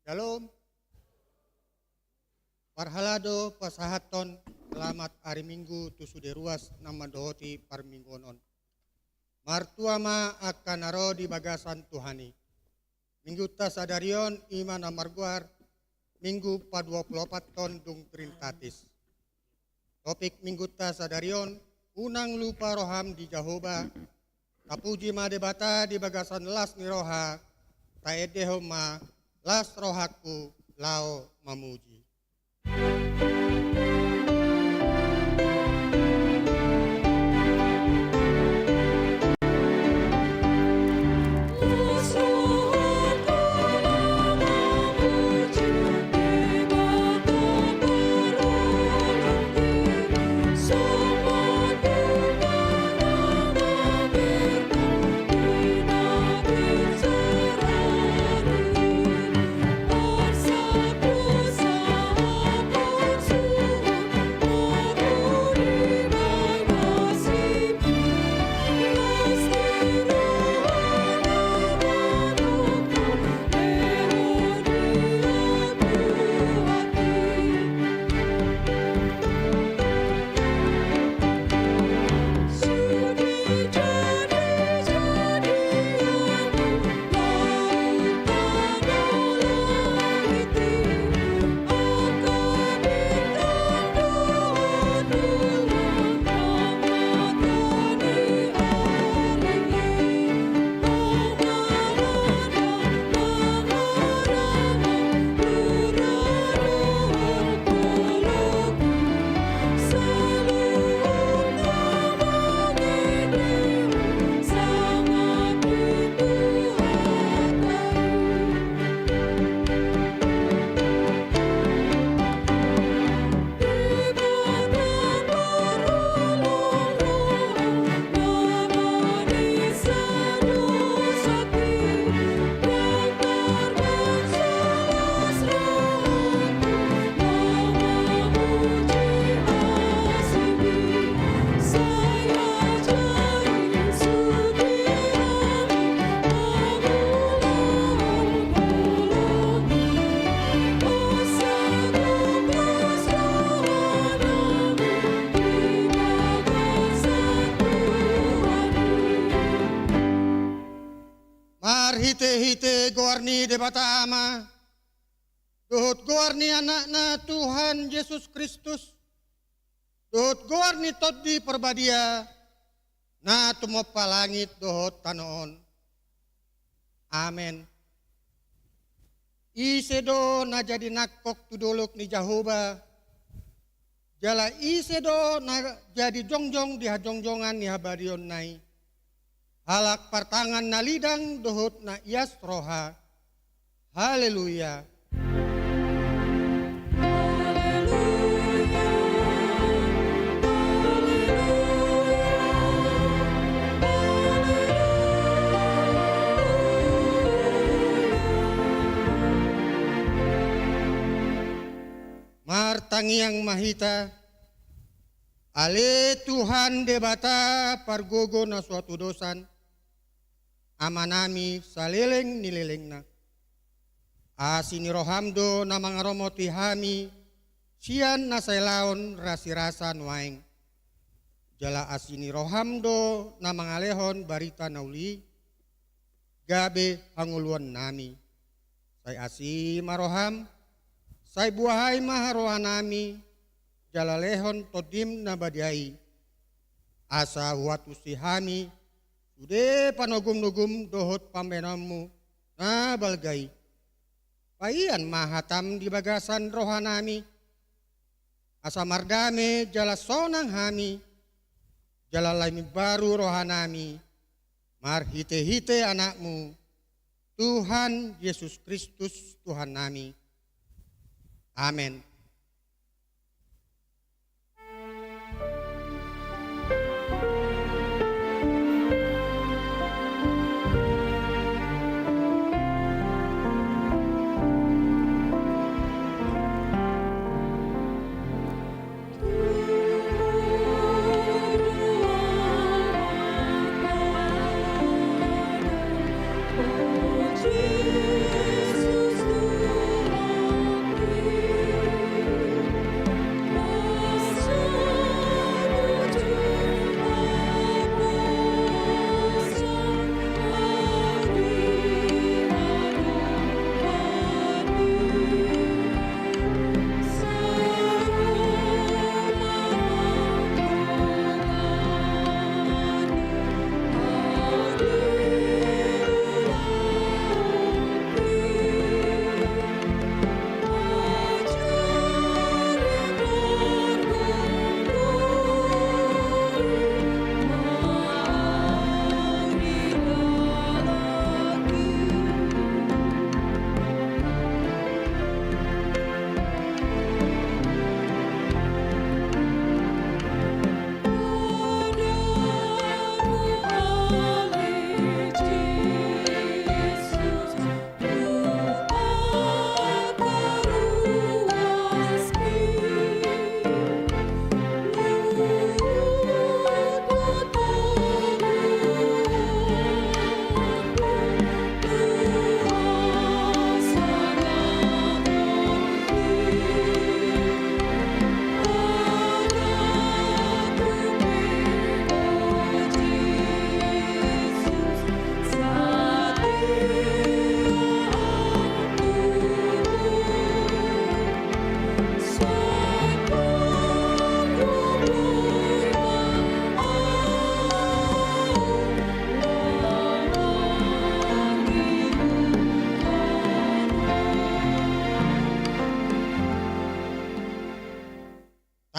Shalom, parhalado pasahaton, selamat hari Minggu tusude ruas nama dohoti parminggonon. Martuama akan naro di bagasan Tuhani. Minggu tasadarion iman amarguar, Minggu pa 24 ton dung trintatis. Topik Minggu tasadarion, unang lupa roham di Jahoba, tapuji ma debata di bagasan las ni roha, taedehoma las rohaku lao mamuji. Hite goarni debata ama, dohot goarni anakna Tuhan Yesus Kristus, dohot goarni todi perbadia, na tumopa langit dohot tanoon. Amen. Isedo na jadi nakok tudolok ni Jahoba, jala isedo na jadi jongjong di hajongjongan ni habarion nai. Halak partangan na lidang dohot na ias roha. Haleluya. Martangiang mahita, ale Tuhan debata pargogo na suatu dosan, amanami saleleng nilelengna. Asini rohamdo na mga romoti hami, siyan na sailaon rasi-rasa nuaing. Jala asini rohamdo na mga lehon barita nauli, gabe hanguluan nami. Say asi maroham, say buhay maharoan nami, jala lehon todim na badiai. Asa huatu si hami, ude panogum-nugum dohot pambenamu na balgay. Paian mahatam di bagasan rohanami. Asa mardame jala sonang hami. Jala laimi baru rohanami. Marhite-hite anakmu. Tuhan Yesus Kristus Tuhan nami. Amin. Jesus,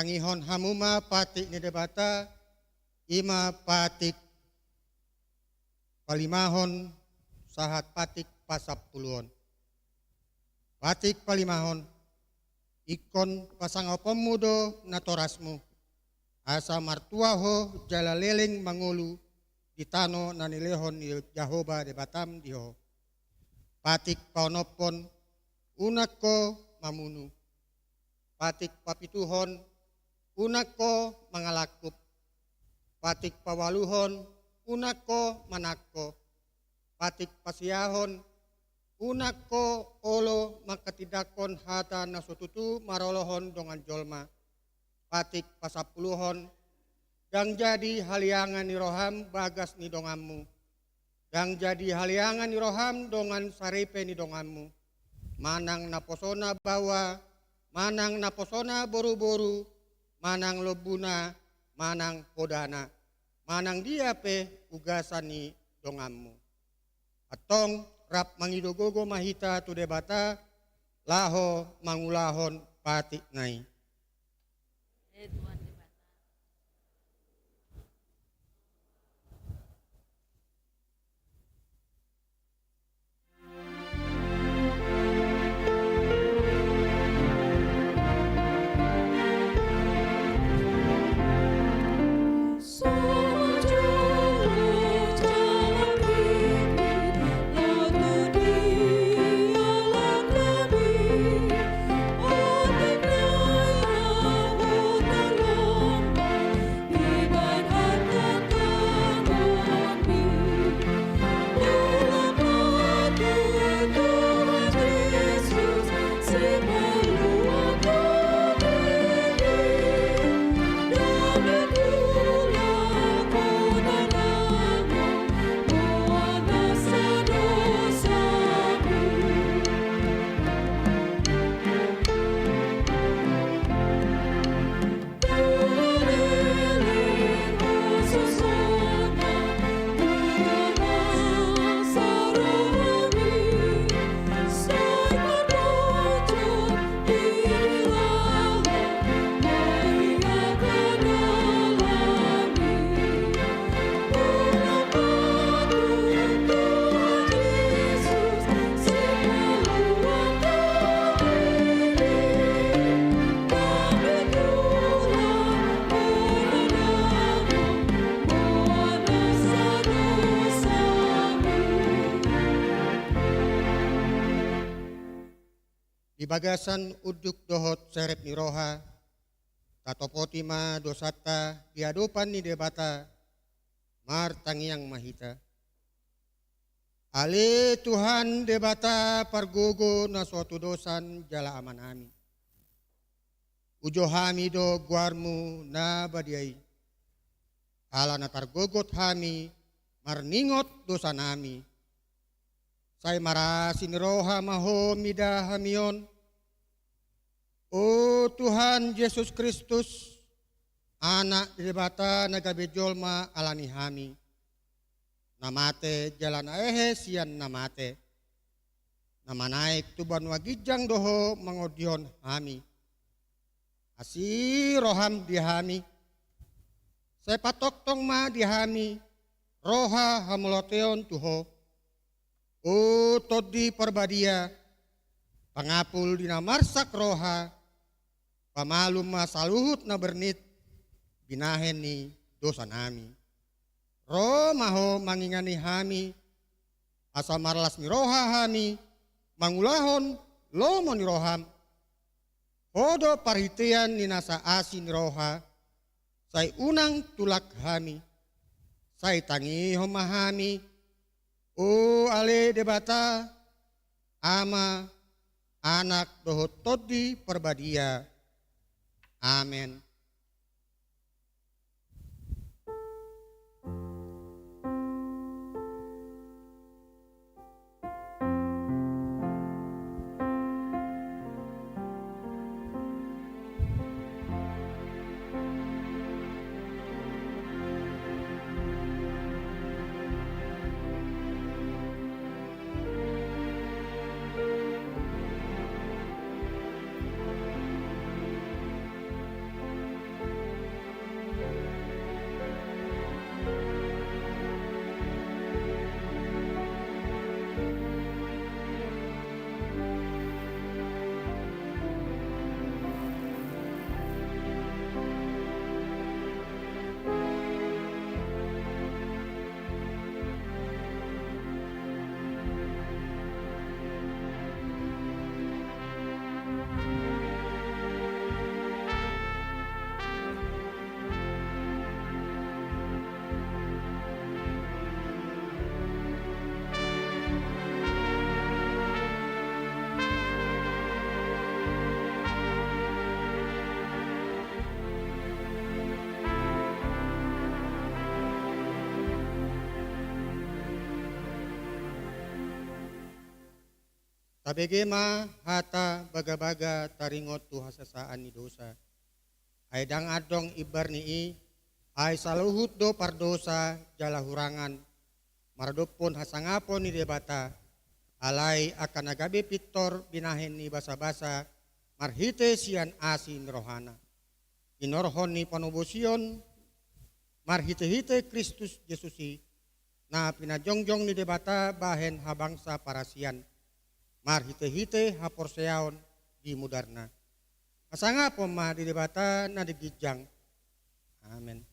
Tangihon hamuma patik ni debata, ima patik palimahon sahat patik pasap puluhan. Patik palimahon, ikon pasang pemudo natorasmu, asa martuaho jala leleng mangulu, ditano nanilehon ni Jahoba de Batam diho. Patik paonopon, unako mamunu. Patik papituhon, unako mangalakup. Patik pawaluhon, unako manako. Patik pasiahon, unako olo makatidakon hata nasututu marolohon dongan jolma. Patik pasapuluhon, gang jadi haliangan ni roham bagas ni donganmu. Gang jadi haliangan ni roham dongan sarepe ni donganmu. Manang naposona bawa, manang naposona boru-boru, manang lobuna, manang podana, manang dia pe ugasan ni donganmu. Atong rap mangidogogo mahita tu debata, laho mangulahon patik nai. Di bagasan uduk dohot serep ni roha, tatopotima dosata diadopan ni debata, mar tangiang mahita. Ale Tuhan debata pargogo na suatu dosan jala amanami. Ujo hami do guarmu na badiai. Ala na targogot hami, marningot dosa nami. Say marasin roha maho mida hamion. O Tuhan Yesus Kristus, anak debata nagabejolma alani hami. Namate jalan aehe sian namate. Namanaik tuban wagijang doho mangodion hami. Asi roham dihami. Saya patok tong ma dihami. Roha hamuloteon tuho. O todi perbadia. Pangapul dina marsak roha. Pamalum masaluhut na bernit. Binahen ni dosa nami. Roh maho mangingani hami. Asa marlas ni roha hami. Mangulahon lomo ni roham. Hodo parhitian ni nasa asin roha. Say unang tulak hami. Say tangi homahami. O ale debata. Ama anak dohot todi perbadia. Amen. Tabegema hata baga-baga taringot tu hasasaan ni dosa. Ay dang adong ibarnii, ay saluhut do pardosa jala hurangan, maradopon hasangapon ni debata, alay akan nagabi pitor binahin ni basa-basa, marhite sian asin rohana. Inorhon ni panubusion, marhite-hite Kristus Yesusi, na pinajongjong ni debata bahen habangsa parasian, marhite-hite haporseaon di mudarna. Asanga po di debata na digijang. Amen.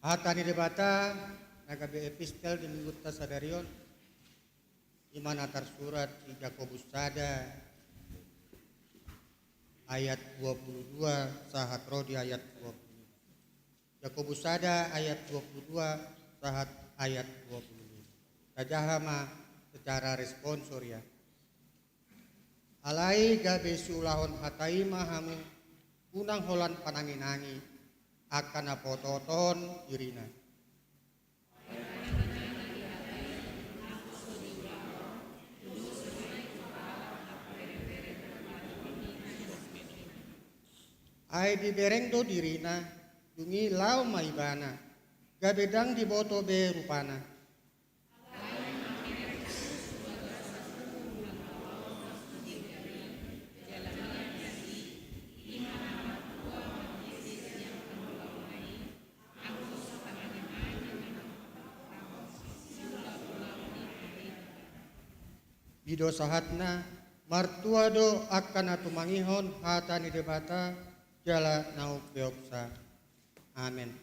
Hatani debata nagabe epistel di minggu tasadarion imana tersurat di Yakobus sada ayat 22 sahat rodi ayat 20. Yakobus sada ayat 22 sahat ayat 20. Kajahama secara responsor ya. Alai gabe sulahon hatai mahamu unang holan pananginangi akan apototon irina. Ai bibereng do dirina dungi lau maibana gabedang diboto be rupana. Bido sahatna martua do akan atumangihon hatani debata jala nauk beoksa. Amin.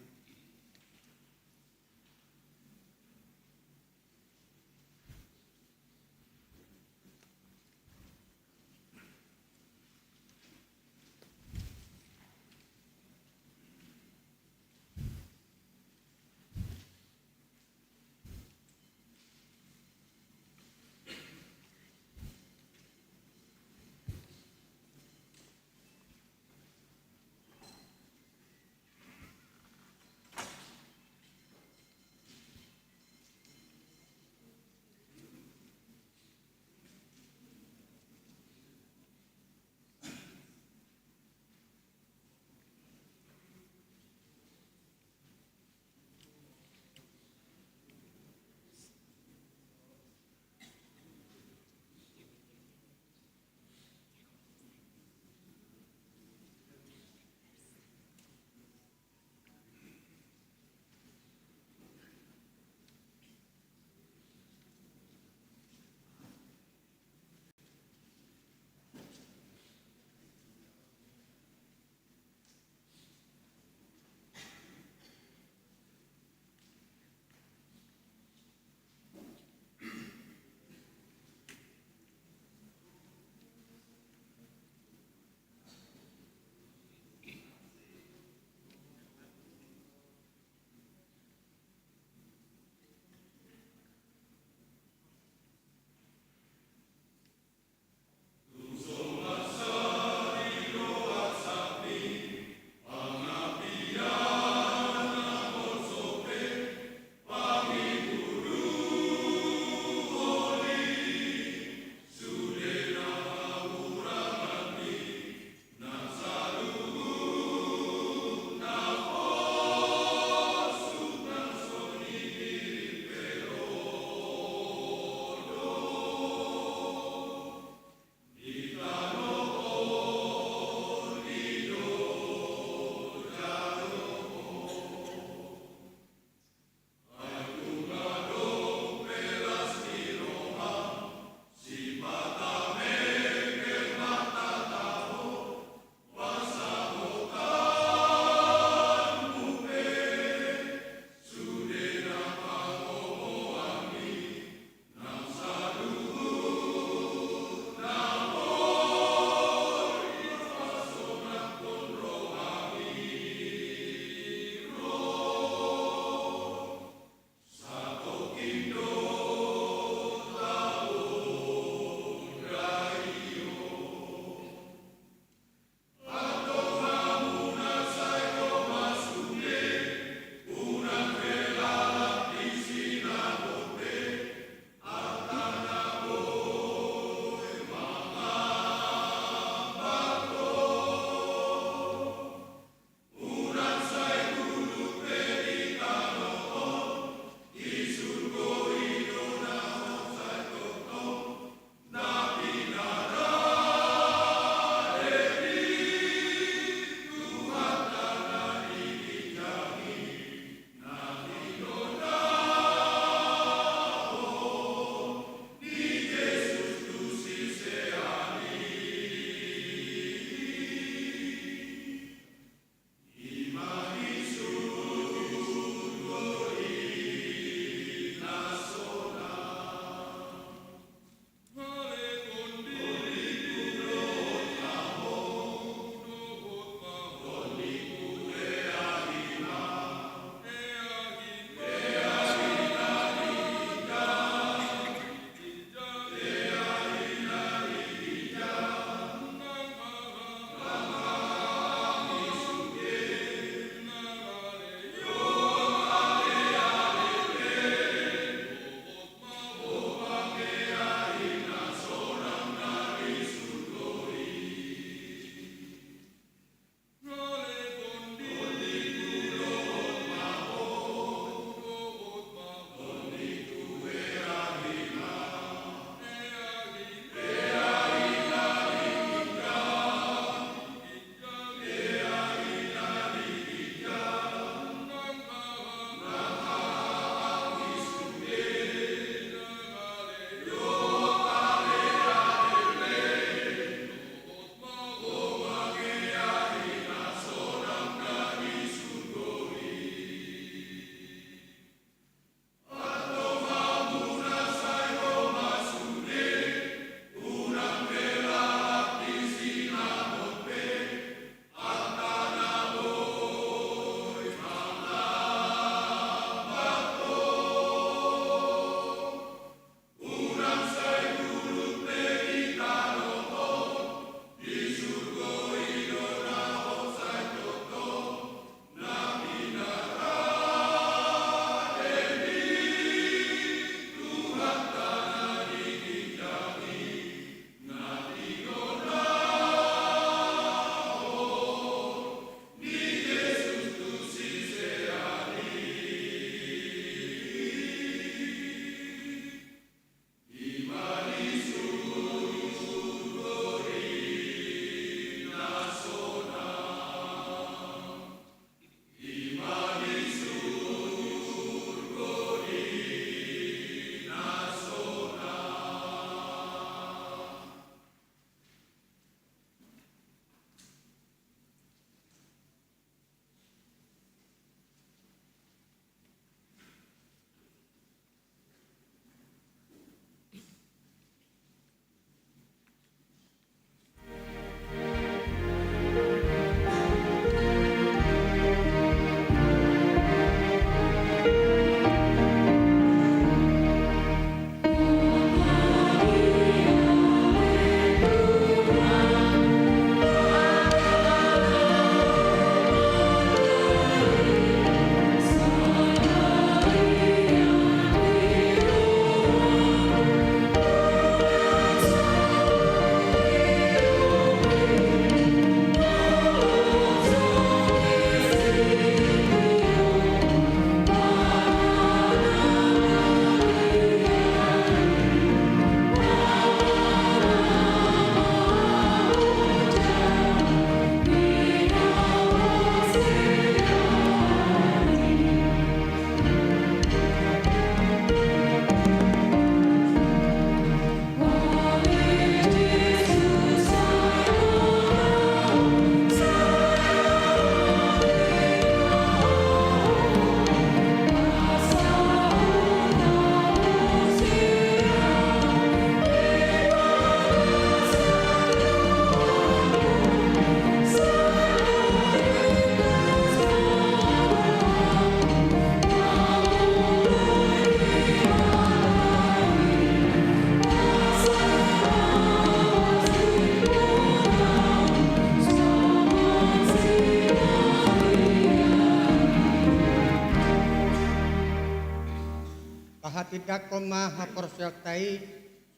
tidakon ma haporsyaltai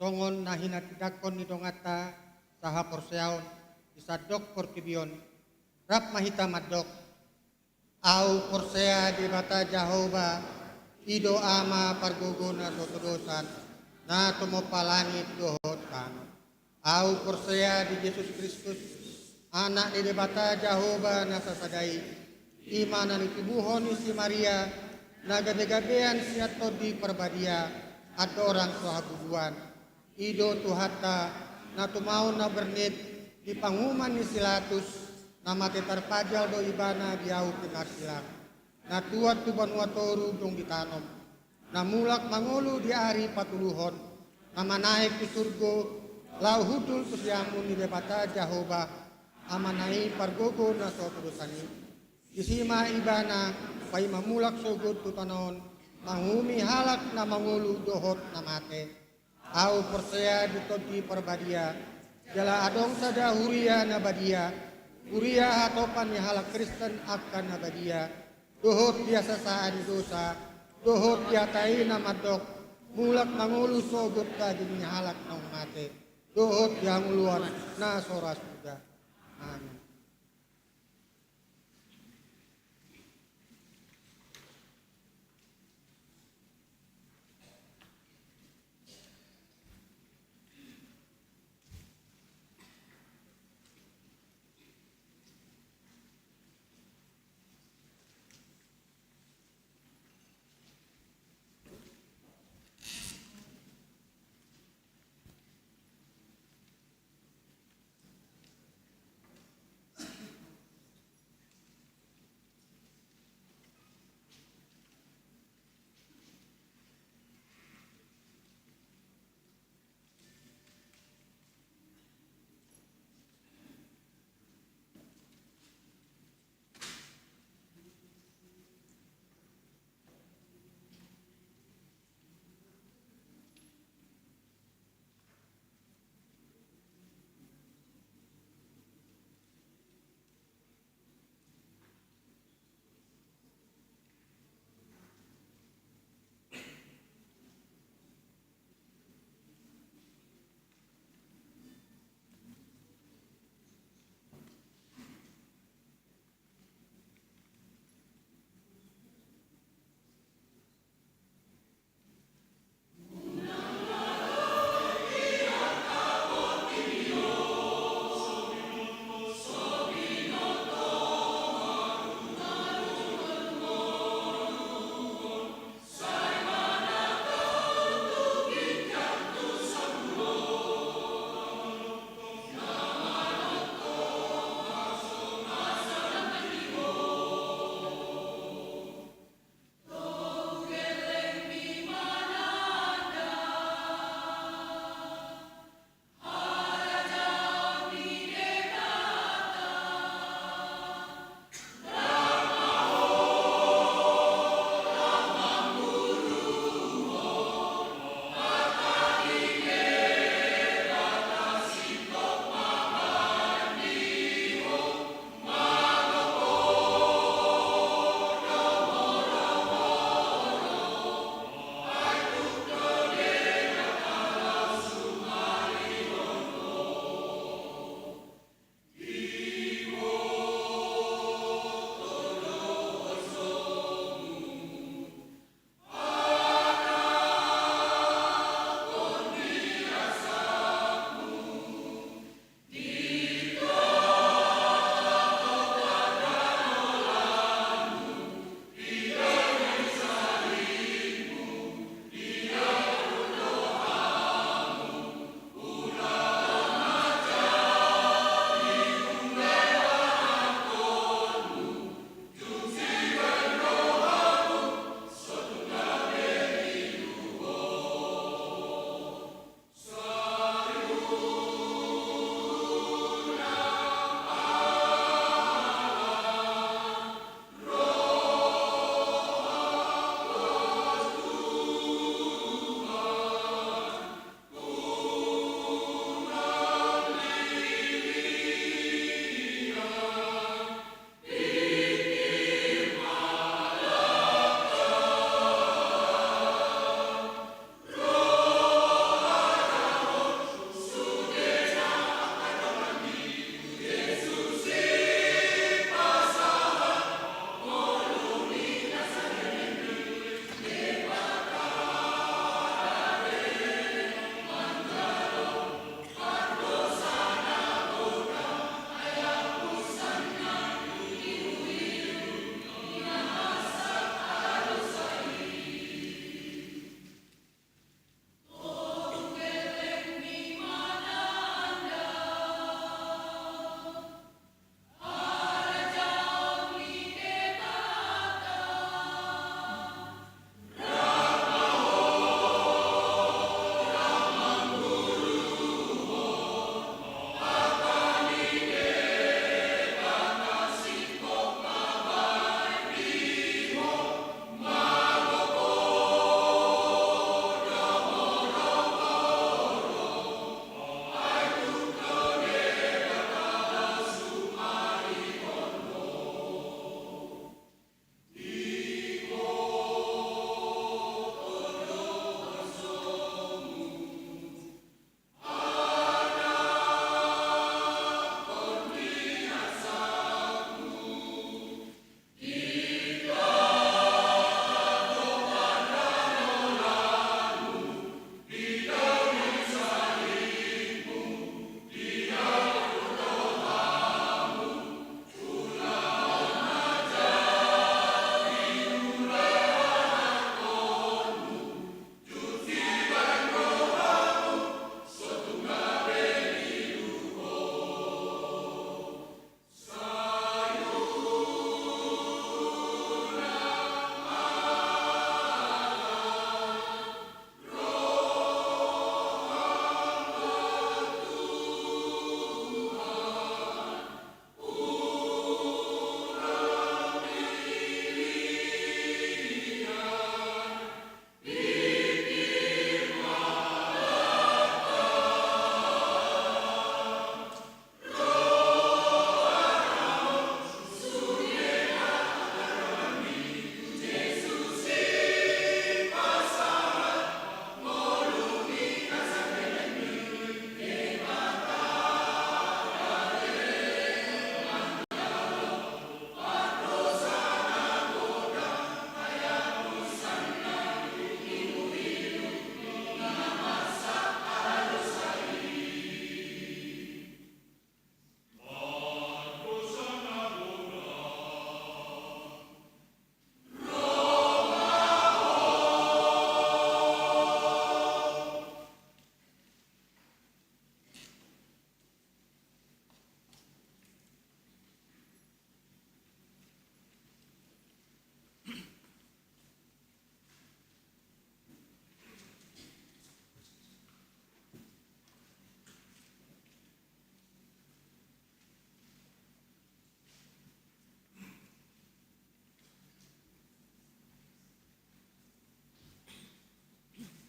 songon nahina tidakon ni dongata saha porseaon isadok portibion rap mahita madok au porsea di bata Jehova ido ama parguguna sotodosan na tumopalangit dohot kano au porsea di Yesus Kristus anak di bata Jehova na sasadai imanan itubuhon si Maria na gabe-gabean siato di perbadia at orang sohabubuan ido tuhata na tumao na bernit di panguman ni Silatus na matetar pajal do ibana biau pinarsilang na tuat tu banua toru dong ditanom na mulak mangulu di ari patuluhon na manaik di surgo lau hudul kusiamun ni debata Jehova amanai pargogo na soturusani isima ibana pai mamulak sogod tu tanon mangumi halak na mangulu dohot na mate au persea di todi perbadia jala adong sada huria na badia huria hatopan ni halak Kristen akan na badia dohot biasa saan dosa dohot diatai na madok mulak mangulu sogod ka di halak na mate dohot yang luar na soras juga amin.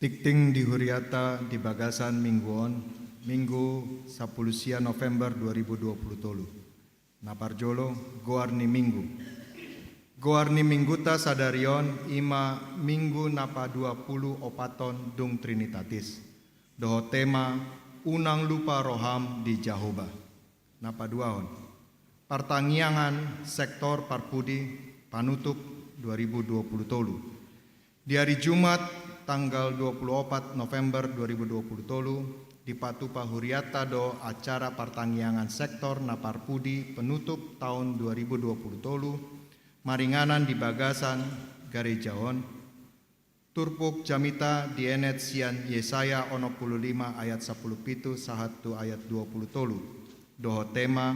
Tikting di Huriata di Bagasan Mingguon, Minggu 10 November 2020 tolu. Naparjolo Goarni Minggu. Goarni Mingguta sadarion ima Minggu napa 20 opaton dung Trinitatis. Doho tema unang lupa roham di Jahoba. Napa duahon. Pertangiangan sektor parpudi panutup 2020 tolu. Di hari Jumat tanggal 24 November 2020 tolu di Patupa Huriata do acara pertanggiangan sektor naparpudi penutup tahun 2020 tolu maringanan di Bagasan Garejaon turpuk jamita di enet sian Yesaya 55 ayat 10 pitu sahatu ayat 20 tolu doho tema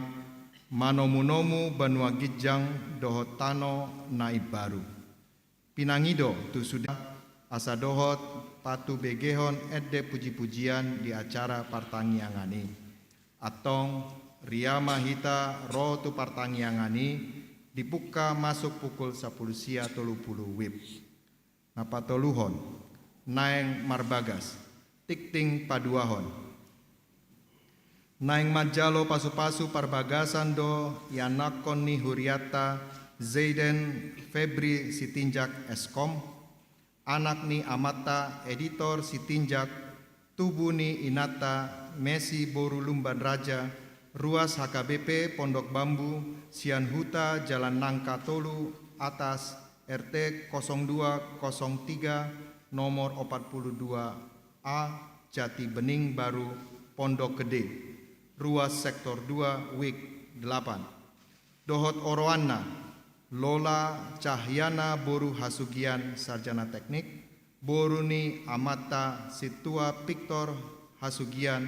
manomu-nomu banua gijang doho tano naib baru pinangido tu sudah asa dohot patu begehon edde puji-pujian di acara partanggiangani atong riama hita roh tu partanggiangani dibuka masuk pukul 10 sia 30 wib napa toluhon naeng marbagas tikting paduahon naeng majalo pasu-pasu parbagasan do yanakon ni Huriata Zaiden Febri Sitinjak Eskom anak ni Amata editor Sitinjak tubuh ni Inata Messi Boru Lumban Raja ruas HKBP Pondok Bambu Sian Huta Jalan Nangka Tolu atas RT 0203 nomor 42A Jati Bening Baru Pondok Gede ruas sektor 2 WIK 8 Dohot Oroana Lola Cahyana Boru Hasugian Sarjana Teknik Boruni Amata Situa Victor Hasugian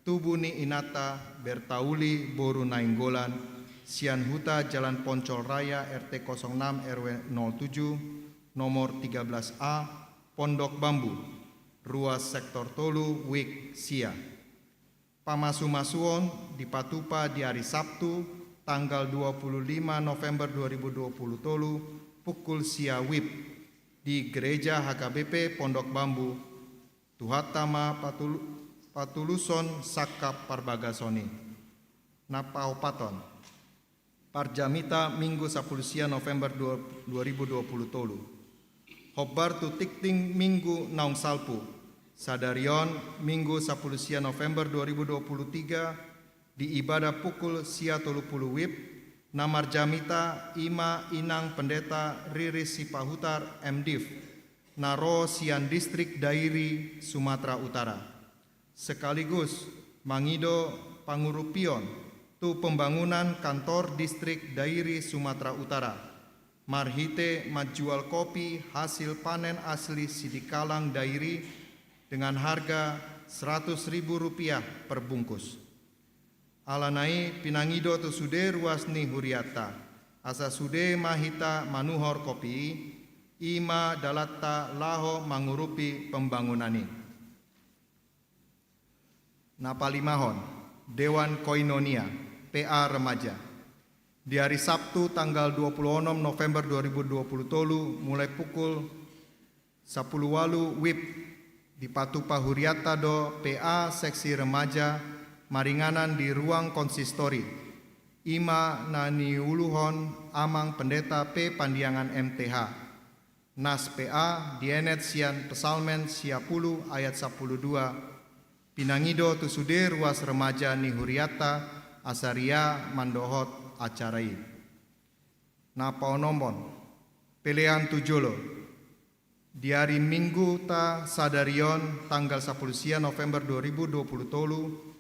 Tubuni Inata Bertauli Boru Nainggolan Sian Huta Jalan Poncol Raya RT 06 RW 07 nomor 13A Pondok Bambu ruas sektor Tolu WIK Sia Pamasu-masuon di Patupa di hari Sabtu tanggal 25 November 2020 tolu pukul sia wib di Gereja HKBP Pondok Bambu Tuhatama Patuluson Sakap Parbagasoni Napa Opaton Parjamita Minggu 10 November 2020 tolu Hobar tu tikting Minggu naung salpu Sadarion Minggu 10 November 2023 di ibadah pukul sia 30 wib namar jamita ima inang pendeta Riris Sipahutar MDiv naro sian distrik Dairi Sumatera Utara sekaligus mangido pangurupion tu pembangunan kantor distrik Dairi Sumatera Utara marhite majual kopi hasil panen asli Sidikalang Dairi dengan harga Rp100.000 per bungkus alanai pinangido tu sude ruas ni Huriata asa sude mahita manuhor kopi ima dalatta laho mangurupi pembangunani napalimahon Dewan Koinonia PA Remaja di hari Sabtu tanggal 26 November 2020 tolu mulai pukul 10 walu wib di Patupa Huriata do PA seksi remaja maringanan di ruang konsistori ima nani uluhon amang pendeta P Pandiangan MTH Nas PA dienet sian pesalmen siapulu ayat 12 pinangido tusude ruas remaja ni Huriata asaria mandohot acarai napa onombon pelean tujolo di hari Minggu ta sadarion tanggal 10 November 2020 tolu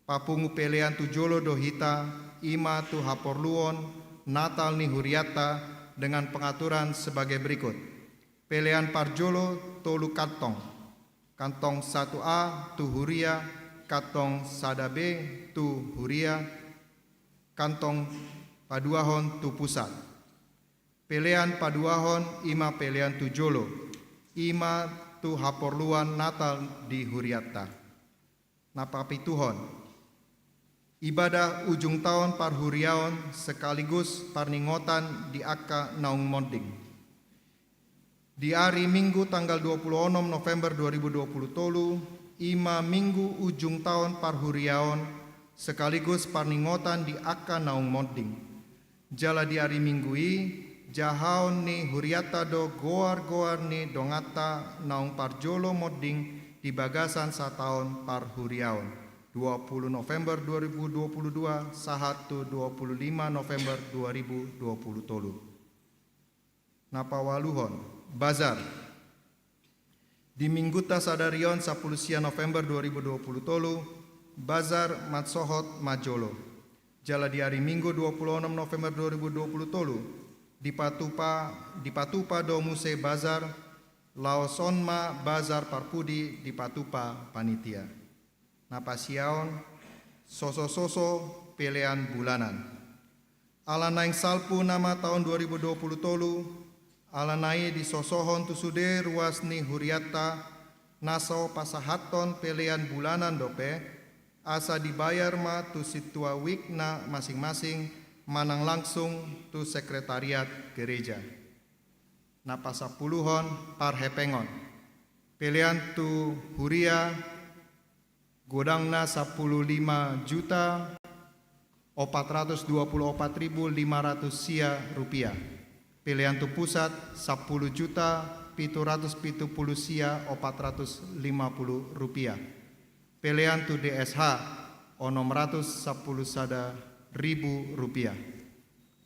papungu pelean tujolo dohita ima tu haporluon Natal ni Huriata dengan pengaturan sebagai berikut. Pelean parjolo tolu kantong 1A tu Huria, kantong Sadabe tu Huria, kantong paduahon tu pusat. Pelean paduahon ima pelean tujolo ima tu haporluan Natal di Huriata. Napapituhon ibadah ujung tahun parhuriaon sekaligus parningotan di Akka Naung Monding. Di hari Minggu tanggal 26 November 2020 tolu, ima minggu ujung tahun parhuriaon sekaligus parningotan di akka naung modding. Jala di hari Minggu jahaon ni huriata do goar ni dongata naung parjolo modding di bagasan sataon parhuriaon 20 November 2022 sahatu 25 November 2020 tolu. Napawaluhon Bazar di Minggu Tasadarion 10 November 2020 tolu, Bazar Matsohot Majolo. Jala di hari Minggu 26 November 2020 tolu, di Patupa Domuse Bazar, Laosonma Bazar Parpudi di Patupa Panitia. Napasiaon, soso-soso pelean bulanan. Alanaing salpu nama tahun 2020 tolu, alanai di sosohon tusude ruas ni huriata naso pasahaton pelean bulanan dope asa dibayar ma tu situa wikna masing-masing manang langsung tu sekretariat gereja. Napasapuluhon parhepengon pelean tu huria godangna 15 juta 424.500 sia rupiah. Pilihan tu pusat 10 juta 770 sia 450 rupiah. Pilihan tu DSH 610 sada ribu rupiah.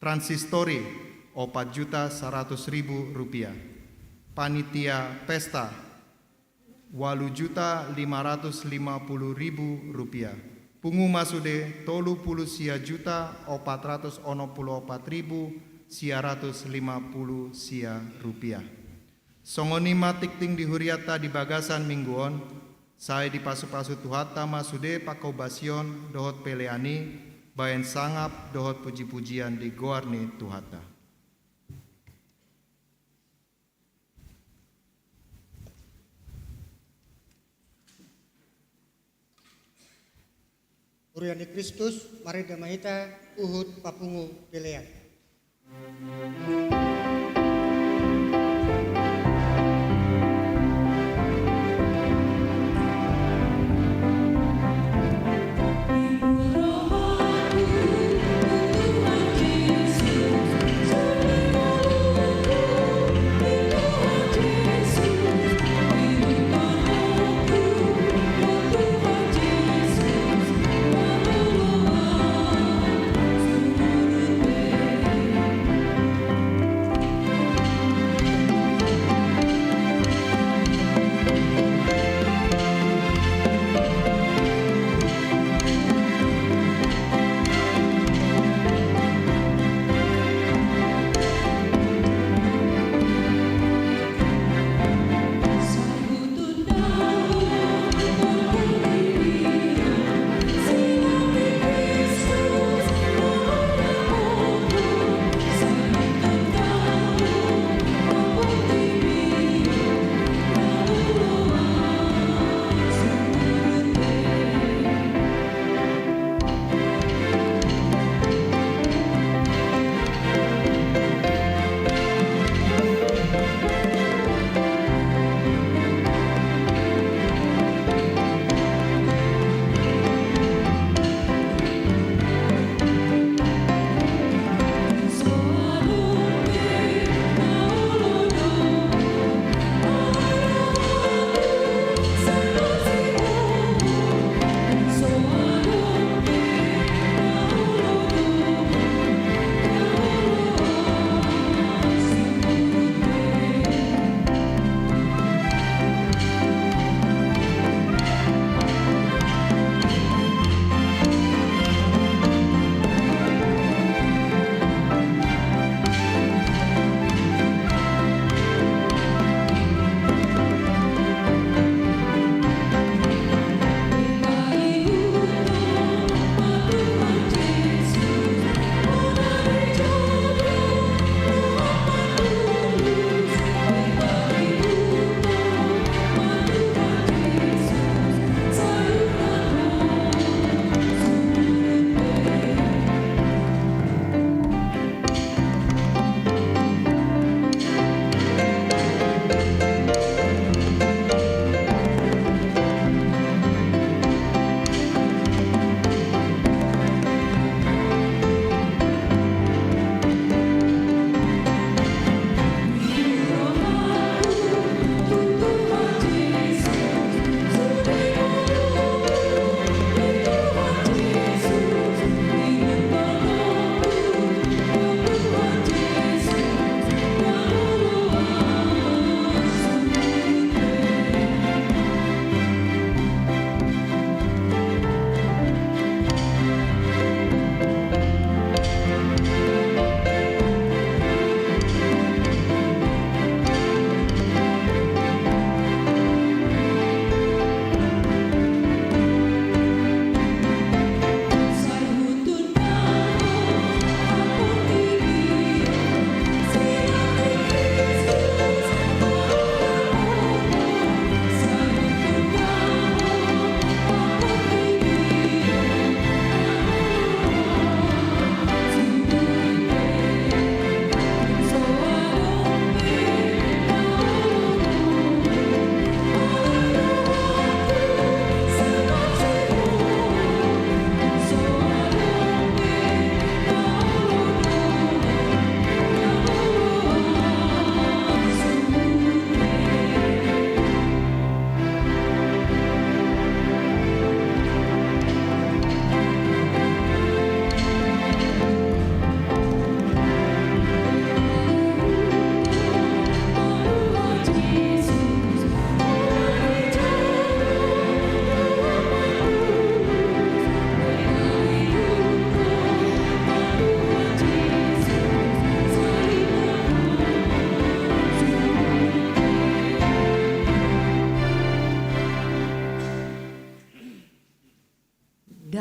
Transistori 4 juta 100.000 rupiah. Panitia pesta 8 juta 550.000 rupiah. Punguma sude 30 sia juta 444.000 sia 150 sia rupiah. Songonima tikting di huriata di bagasan mingguon, saya di pasu-pasu tuhata masude pakau basion dohot peleani, bayan sangap dohot puji-pujian di goarni tuhata. Uriani Kristus, mari damahita, uhud papungu pelean.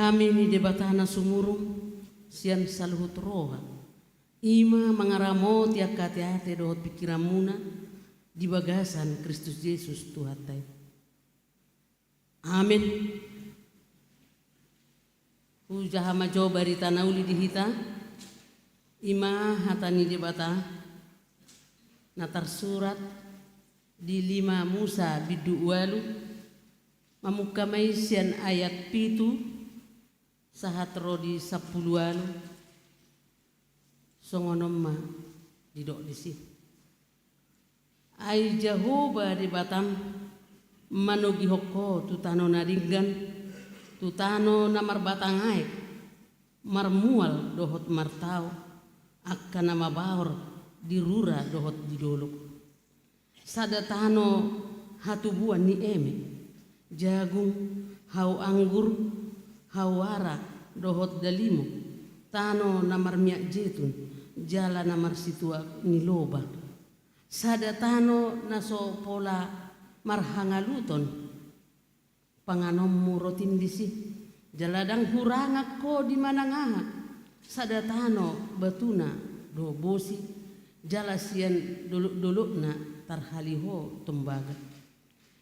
Hami ni debatana sumurung sian saluhut roha. Ima mangaramo tiak kate-ate dohot pikiramuna di bagasan Kristus Yesus Tuhatai. Amin. Hujaha majo bari tanauli dihita. Ima hatani debata natar surat di 5 Musa bidu walu mamukamai sian ayat pitu sahat rodi 10 walu songonomma didok disi ai Jehovah di batam manogi hokko tutano nadinggan tutano namar batang aik marmual dohot martau akka nama baor dirura dohot didolok sadatano hatubuan ni eme jagung hau anggur hawara dohot dalimo tano namar miak jetun jala namar situa ni loba sadatano naso pola marhangaluton panganommu rotin disi jaladang hurangak ko di mana ngaha sadatano batuna do bosi jala sian doluk-dolukna tarhaliho tembaga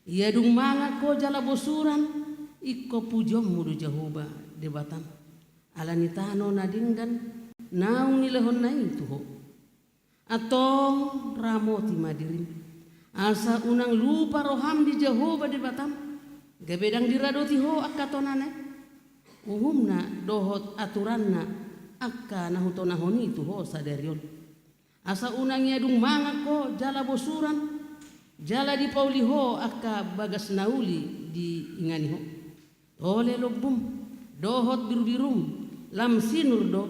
ia dung manga ko jala bosuran ikko pujom mudu Jehovah debatan alani tano nadinggan naung nilehon na itu atong ramoti madirin asa unang lupa roham di Jehovah debatan gabedang diradoti ho akatonane uhumna dohot aturanna akka nahutonahoni itu ho sadarion asa unang yadung manga ko jala bosuran jala di pauli ho akka bagas nauli di ingani ho tole lobbum dohot biru-birum lam sinur do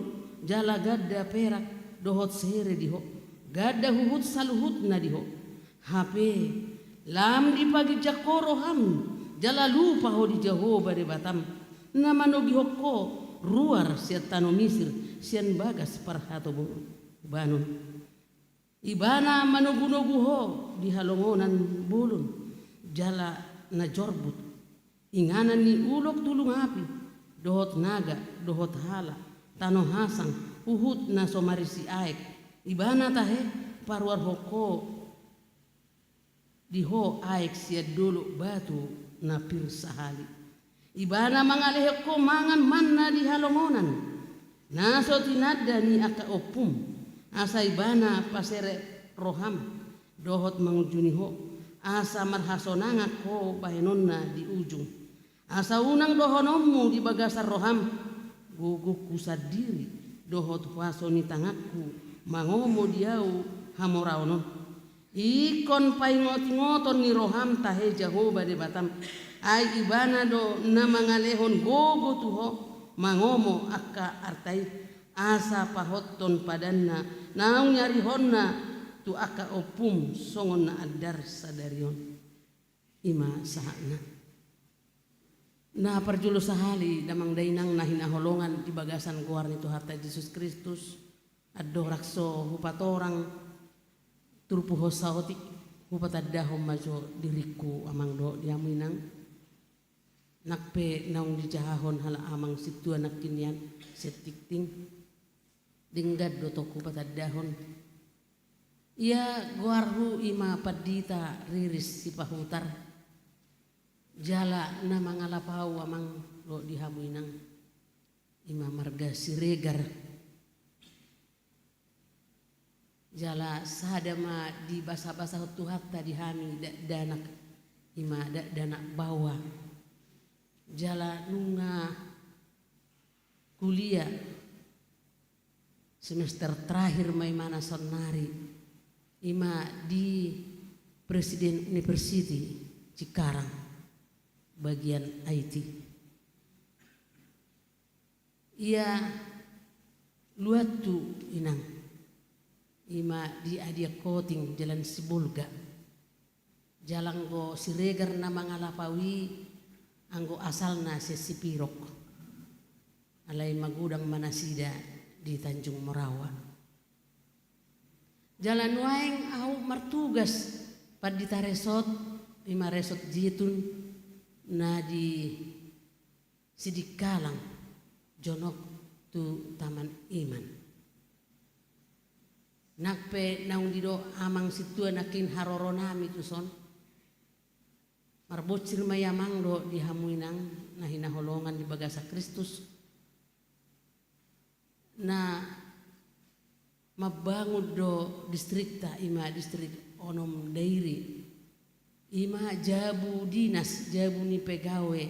jala gadda perak dohot sere di ho gadda huhut saluhut na di ho hape lam di pagi jakoro ham jala lupa ho di Jehovah de batam namanogi hokko ruar siat tano Misir sian bagas parhato banun ibana manogu-nogu ho di halongonan bulun jala na jorbut inganan ni ulok tulung api dohot naga dohot hala tano hasang uhut na somarisi aek ibana tahe parwar hoko di ho aek siat dulu batu na pir sahali ibana mangaleh ko mangan manna di halongonan naso tinada ni aka opum asa ibana pasere roham dohot mangujuni ho asa marhasonanga ko bahenonna di ujung asa unang dohonommu di bagasar roham gugukku sadiri dohot wasoni tangakku mangomo diau hamoraonon ikon paingot-ngoton ni roham tahe Jehovah de batam ai ibana do na mangalehon gogo tuho mangomo akka artai asa pahotton padanna naung nyari honna tu akka opum songon na adar sadarion ima sahana na parjulo sahali damang dainang na hinaholongan di bagasan guar ni Tuhan Yesus Kristus addo rakso hupatorang turpu hosaotik hupatadahom majo diriku amang do diaminang nakpe naung dijahon hala amang situa nakkinyan setikting dinggad do toku patadahon ia guarhu ima padita riris si pahutar jala na mangalapau amang lo dihamuinang ima marga siregar jala sadama di basa-basa tuhatta dihami danak ima danak bawa jala nunga kuliah semester terakhir may mana sonari ima di Presiden University Cikarang bagian IT ia luatu inang ima di adia koting jalan Sibulga jalan go siregar na mangalapawi anggo asalna sesipirok alai magudang manasida di Tanjung Morawa jalan waeng au martugas padita resort lima resort jitun na di Sidikalang jonok tu taman iman. Nakpe naung dido amang situa nakin haroronami tu son. Marbocir mayamang do dihamuinang na hinaholongan di bagasa Kristus. Na mabangun do distrikta ima distrik onom dairi. Ima jabu dinas, jabu ni pegawe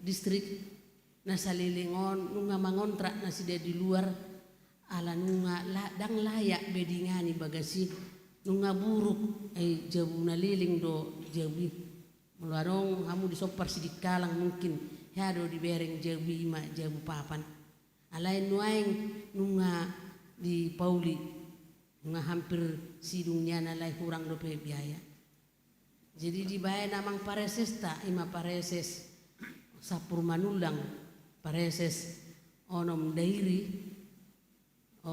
distrik na salilingon nunga mangontrak na sida di luar ala nunga dang layak bedingani bagasi nunga buruk ay jabu na liling do jabi melarong kamu disopar sidik kalang mungkin hado di bereng jabi ima jabu papan alain nuaing nunga di Pauli nunga hampir sidungnya nalai kurang dope biaya jadi dibayar namang pareses ta ima pareses sapur manulang pareses onom dairi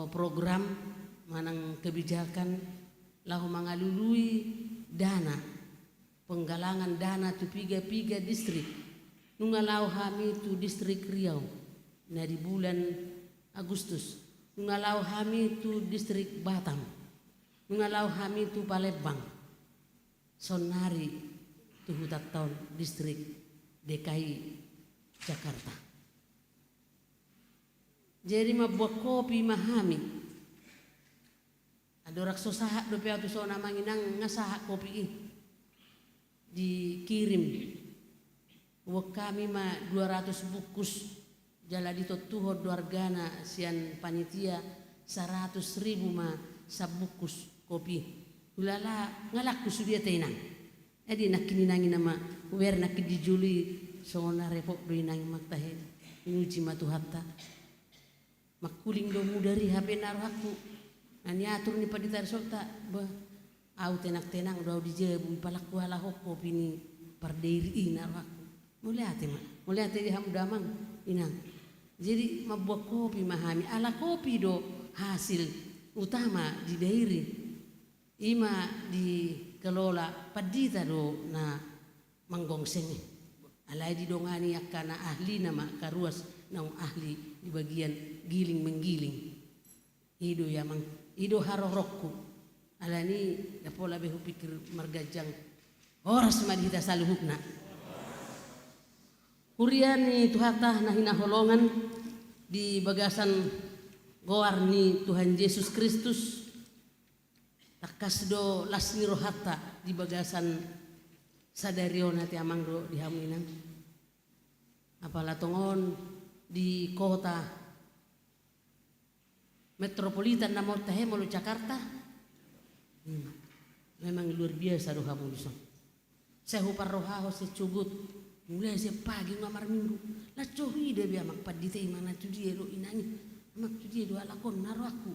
program manang kebijakan lahu mangalului dana penggalangan dana tu piga distrik nungalau hami tu distrik Riau na di bulan Agustus nungalau hami tu distrik Batam nungalau hami tu Palembang sonari tu hutat tahun distrik DKI Jakarta. Jadi mabuat kopi mahami. Ada orang sosahat dope atu so namanginang ngasahat kopi ini. Dikirim. Buat kami mah 200 bukus jala ditotuho duargana sian panitia 100.000 mah sabukus kopi. Ulala ngalaku sudia tenang. Edi nakininangin nama wer nakidijuli sona repok do inang maktahe inuji matu hatta. Makuling do mudari HP naruh aku. Ani atur ni paditar solta ba au tenak-tenang do dijebu palaku ala hokko pini parderi naruh aku. Muliate mah. Muliate di hamdamang inang. Jadi mabuat kopi mahami ala kopi do hasil utama di dairi. Ima dikelola padita do na manggongseng. Alai di dongani akana ahli nama karuas naung ahli di bagian giling menggiling. Ido yamang ido harorokku. Alani dapola behu pikir margajang. Horas madita saluhukna. Kuriani tuhata nahina holongan di bagasan goar ni Tuhan Yesus Kristus. Takas do lasni rohata di bagasan sadario nati amang do di hamuinang. Apala tongon di kota metropolitan na mortahe molo Jakarta. Memang luar biasa do hamu dison. Sehu parrohaho secugut mulai se pagi ngamar minggu. La cohi de bia mak padite mana tu dia do inani. Mak tu dia do alakon naro aku.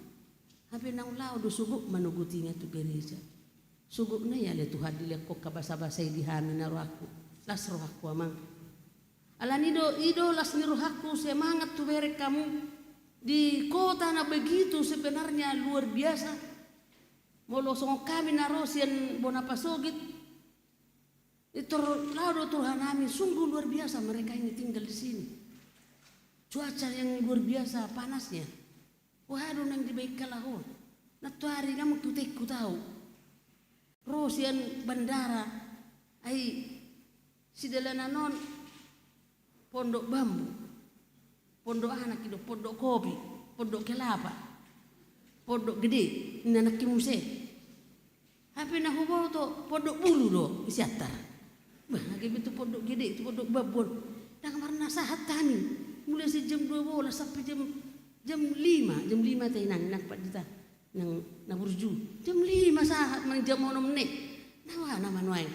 Habe nang lao do subuk manuguti nga tu gereja. Subuk na ya le Tuhan dile ko kabasa-basay di hami naro aku. Las roh aku amang. Alani do ido las ni roh aku semangat tu berek kamu di kota na begitu sebenarnya luar biasa. Molo song kami naro sian Bonapasogit. Itu laudo Tuhan kami sungguh luar biasa mereka ini tinggal di sini. Cuaca yang luar biasa panasnya. Waduh nang di baik kalahon. Nah tu hari kamu tutekku tahu. Rosian bandara ai sidalananon pondok bambu. Pondok anak itu pondok kopi, pondok kelapa. Pondok gede inanak kimuse. Hape na hubo to pondok bulu do isiatar. Bah lagi itu pondok gede itu pondok babon. Dah marna sahat tani. Mulai jam 12 sampai jam 5 teh nang padita nang burju jam 5 sahat mang jam 6 menit nawa nama noai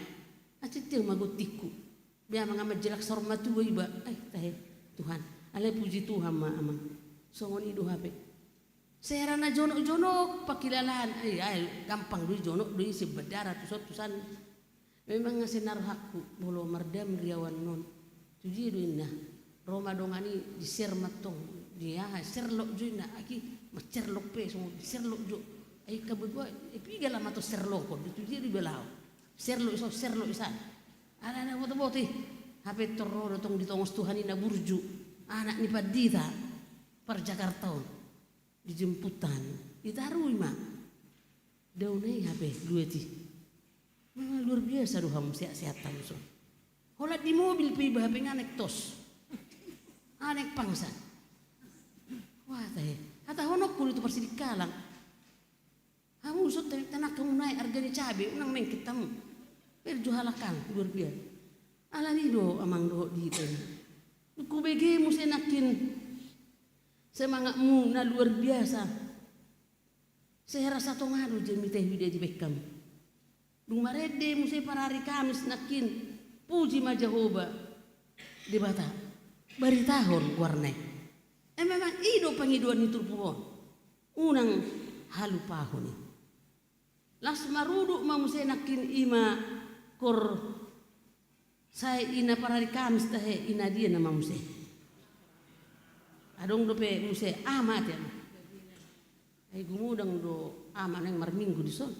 acitil magotiku biar mangamat jelak sormatu iba teh Tuhan alai puji Tuhan ma amang songoni do hape serana jonok-jonok pakilalan ay gampang duit jonok duit sebedara tusan memang ngasinar hakku bolo mardam riawan non tuji duinna Roma dongani di sermatong dia serlok jo na aki macerlok pe so serlok jo ai kabegua piga la mato serlok ko itu dia di belau serlok isa ala na boto-boto hape torro tong ditongos Tuhan ina burju anak ni padita par Jakarta dijemputan itaruh ima daunai HP dua ti memang luar biasa doham sehat-sehatan so holat di mobil pi HP nganek tos anek pangsa wah teh kata honok pun itu pasti dikalang kamu usut tenak kamu naik harganya cabe unang meng kitamu perjuhalakan luar biasa alani do amang do di itu ku bege mesti nakin semangatmu na luar biasa saya rasa tongadu jemi teh video di bekam dung marede mesti para hari Kamis nakin puji ma Jehovah di bata bari tahun warna memang ido pangiduan itu pohon unang halu pahoni las maruduk ma mesti nakin ima kor saya ina para hari Kamis teh ina dia nama muse. Adong dope muse amat ya. Ai gumudang do ama nang marminggu di son.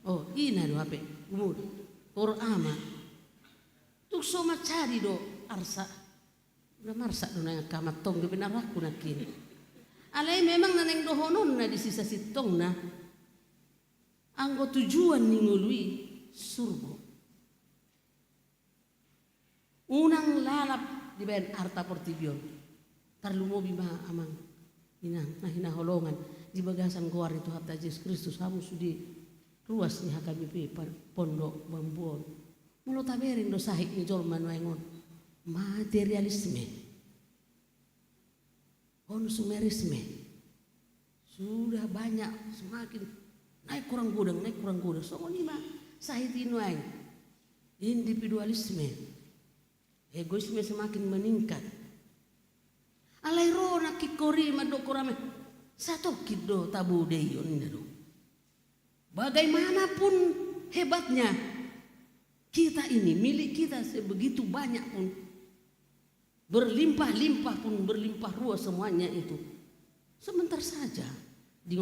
Oh ina do ape gumud. Kor ama. Tuk soma cari do arsa. Udah marsa do nang kamat tong de benar aku nakin. Alai memang naneng do honon na di sisa sitong na. Anggo tujuan ningului surga. Unang lalap di ben harta portibion tarlu mobi ma amang inang nah hina holongan di bagasan goar itu harta Yesus Kristus kamu sudi ruasnya kami pi pondok bambuon mulo taberin do sahik ni jolman waingon materialisme konsumerisme sudah banyak semakin naik kurang gudang so ni mah sahit inuai individualisme egoisme semakin meningkat. Alai ro nak kikori madokorame satu kido tabu deyon nado. Bagaimanapun hebatnya kita ini milik kita sebegitu banyak pun berlimpah-limpah pun berlimpah ruah semuanya itu. Sebentar saja di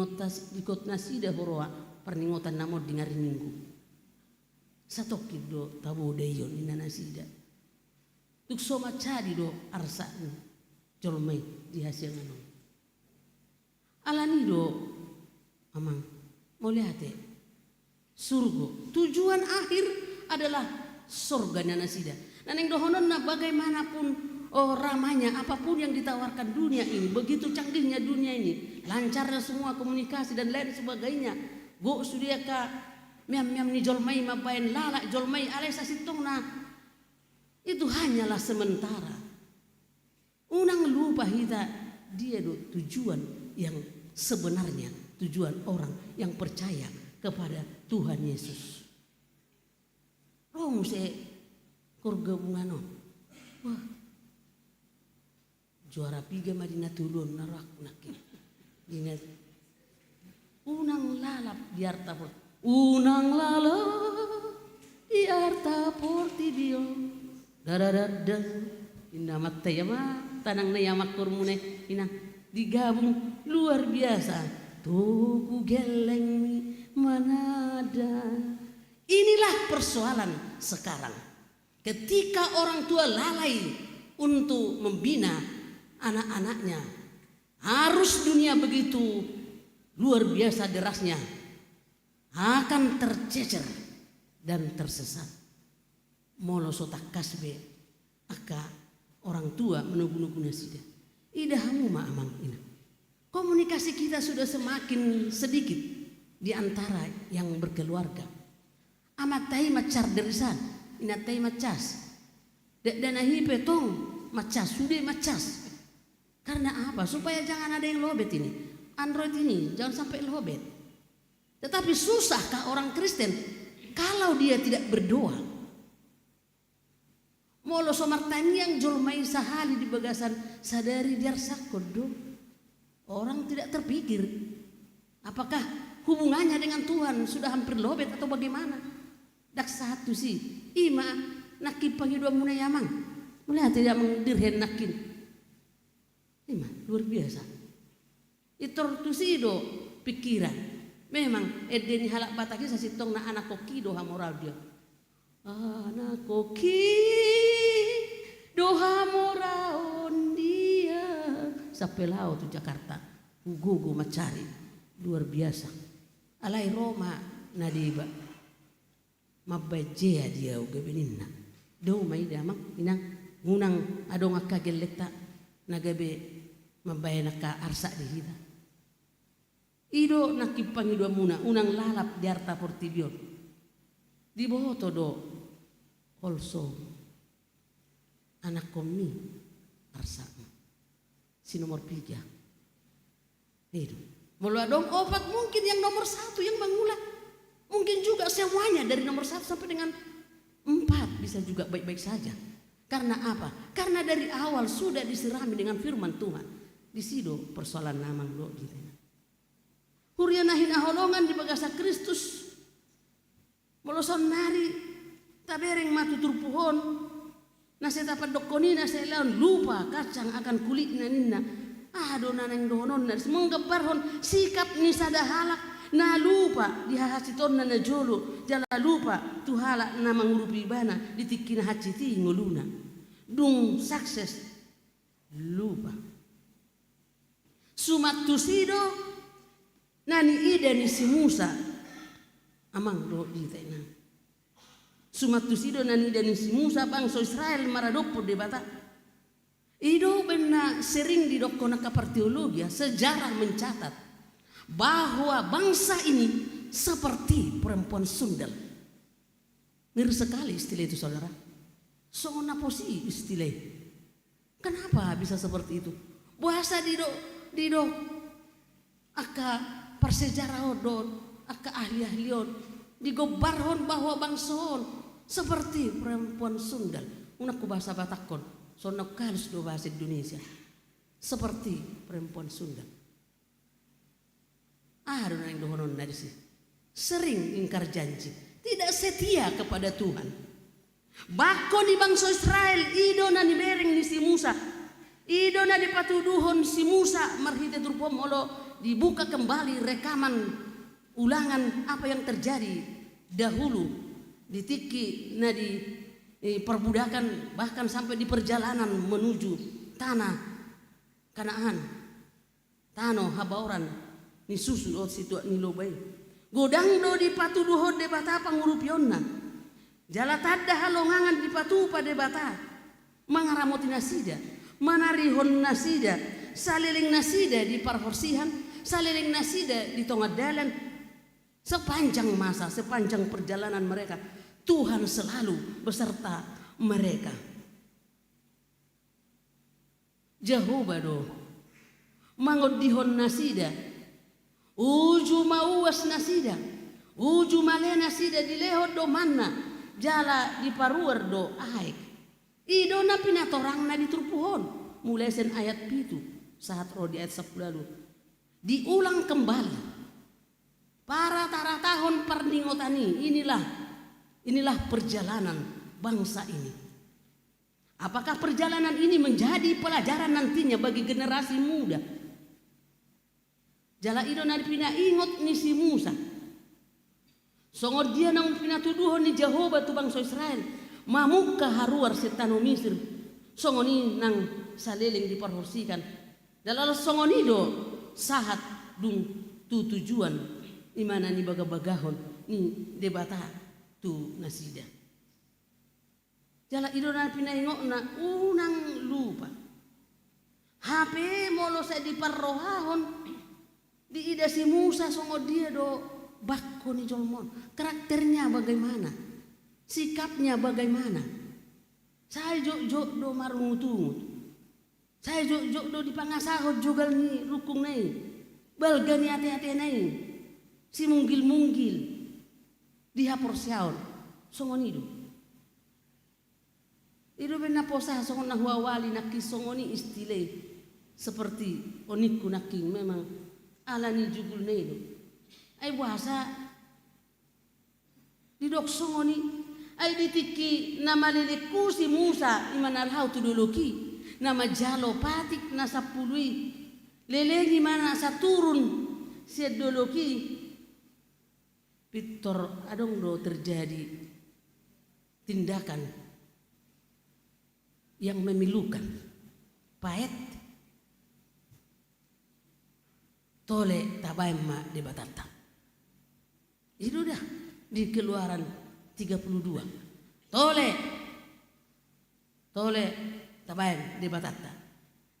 kot nasida horoa perningotan namo di ngari minggu. Satu kido tabu deyon ina nasida. Tuk soma cari do arsa jolmai di hasil nano. Alani do amang mau lihat surga tujuan akhir adalah surga nasida. Naneng dohonon na bagaimanapun ramanya apapun yang ditawarkan dunia ini begitu canggihnya dunia ini lancarnya semua komunikasi dan lain sebagainya. Go sudia ka miam ni jolmai mapain lala jolmai alai sasitong na itu hanyalah sementara. Unang lupa kita dia do tujuan yang sebenarnya tujuan orang yang percaya kepada Tuhan Yesus. Rong se kurgabungan wah juara piga Madinah tulun narak nakin. Ingat unang lalap di harta unang lalap di harta portibio. Dadadada inna matta yama tanang na yamak kurmune ina digabung luar biasa tuku geleng manada. Inilah persoalan sekarang ketika orang tua lalai untuk membina anak-anaknya arus dunia begitu luar biasa derasnya akan tercecer dan tersesat. Molo sotak kasbe aka orang tua menunggu-nunggu nasida. Idahamu ma amang ina. Komunikasi kita sudah semakin sedikit di antara yang berkeluarga. Amat tai macar derisan, ina tai macas. Dan ahi petong macas sudah macas. Karena apa? Supaya jangan ada yang lobet ini. Android ini jangan sampai lobet. Tetapi susahkah orang Kristen kalau dia tidak berdoa? Molo somartani yang jolmai sahali di bagasan sadari diar sakodo. Orang tidak terpikir apakah hubungannya dengan Tuhan sudah hampir lobet atau bagaimana. Dak satu sih ima nakip pangidua muna yamang melihat tidak mengdirhen nakin ima luar biasa itu tusido pikiran memang edeni halak bataki sasitong na anak kokido hamoral dia anak koki doha moraon dia sampai lao tu Jakarta. Ugugu macari luar biasa. Alai Roma nadiba. Mabajea dia ugabeninna. Do mai damak inang ngunang adong akka gelekta nagabe mabayana ka arsa di hita. Ido nakipangi dua muna unang lalap di arta portibion. Di boto do also anak komi arsa si nomor 3. Itu mulai dong opat mungkin yang nomor 1 yang mengulak, mungkin juga semuanya dari nomor 1 sampai dengan 4 bisa juga baik-baik saja. Karena apa? Karena dari awal sudah disirami dengan firman Tuhan. Di sido persoalan namang do gitu. Hurianahin aholongan di bagasa Kristus. Moloson nari tabereng matutur pohon. Nase tapat dokonina selaon lupa kacang akan kulitnya ninna. Donaneng donon nas menggebarhon sikap ni sadahalak na lupa dihahasiton na jolo jala lupa tuhala na mangurupi bana ditikina haciti nguluna dung sukses lupa sumat tusido nani ida ni si Musa amang do ditena sumat tusido nani ida ni si Musa bangsa Israel maradopo debata. Ido benar sering didokona kaparteologia sejarah mencatat bahwa bangsa ini seperti perempuan sundel. Ngeri sekali istilah itu saudara. Sona posi istilah. Kenapa bisa seperti itu? Bahasa dido aka persejarah odon aka ahli-ahlion digobarhon bahwa bangsaon seperti perempuan sundel. Unak bahasa Batakon. Sonok kalus do bahasa Indonesia seperti perempuan Sunda. Adon yang dohonon dari sini sering ingkar janji, tidak setia kepada Tuhan. Bako di bangsa Israel ido na ni bereng ni si Musa, ido na di patuduhon si Musa marhite turpomolo dibuka kembali rekaman ulangan apa yang terjadi dahulu di tiki na di perbudakan bahkan sampai di perjalanan menuju tanah Kanaan, tano habauran ni susu o situ ni lobai godang do di patuduhon de bata pangurupionna jala tadda halongangan di patu pada bata mangaramoti nasida manarihon nasida saliling nasida di parhorsihan saliling nasida di tengah dalan sepanjang masa sepanjang perjalanan mereka Tuhan selalu beserta mereka. Jehovah do mangodihon nasida uju mauas nasida uju male nasida dilehod do manna jala di paruar do aik ido na pinatorang na diturpuhon mulai sen ayat 7 saat roh di ayat 10 lalu diulang kembali para taratahon pardingotani inilah perjalanan bangsa ini. Apakah perjalanan ini menjadi pelajaran nantinya bagi generasi muda? Jala ido na pina ingot ni si Musa. Songor dia nang pina tuduhon ni Jehovah tu bangsa Israel. Mamukka haruar setano Misir. Songoni nang saleling diperhorsikan. Dalala songoni do sahat dung tu tujuan imana ni bagabagahon ni debata tu nasida. Jala idona pinaingok na unang lupa. HP molo sa di parrohahon di ida si Musa songo dia do bakko ni jolmon. Karakternya bagaimana? Sikapnya bagaimana? Saya jok do marungutungut. Saya jok do di pangasahot jogal ni rukung nai. Balga ni ate-ate nai. Si munggil-munggil. Dihapor siaon songonido ido bena posa songon na huawali nakki songoni istile seperti onikku nakki memang alani jugul nedo ay bahasa didok songoni ay ditiki nama leleku si Musa imanarhau tudoloki nama jalo patik na sapului lelegi mana sa turun si doloki Victor adong do terjadi tindakan yang memilukan, pahit, tole tabaim ma di batata. Itu dah di Keluaran 32. Tole tabaim di batata.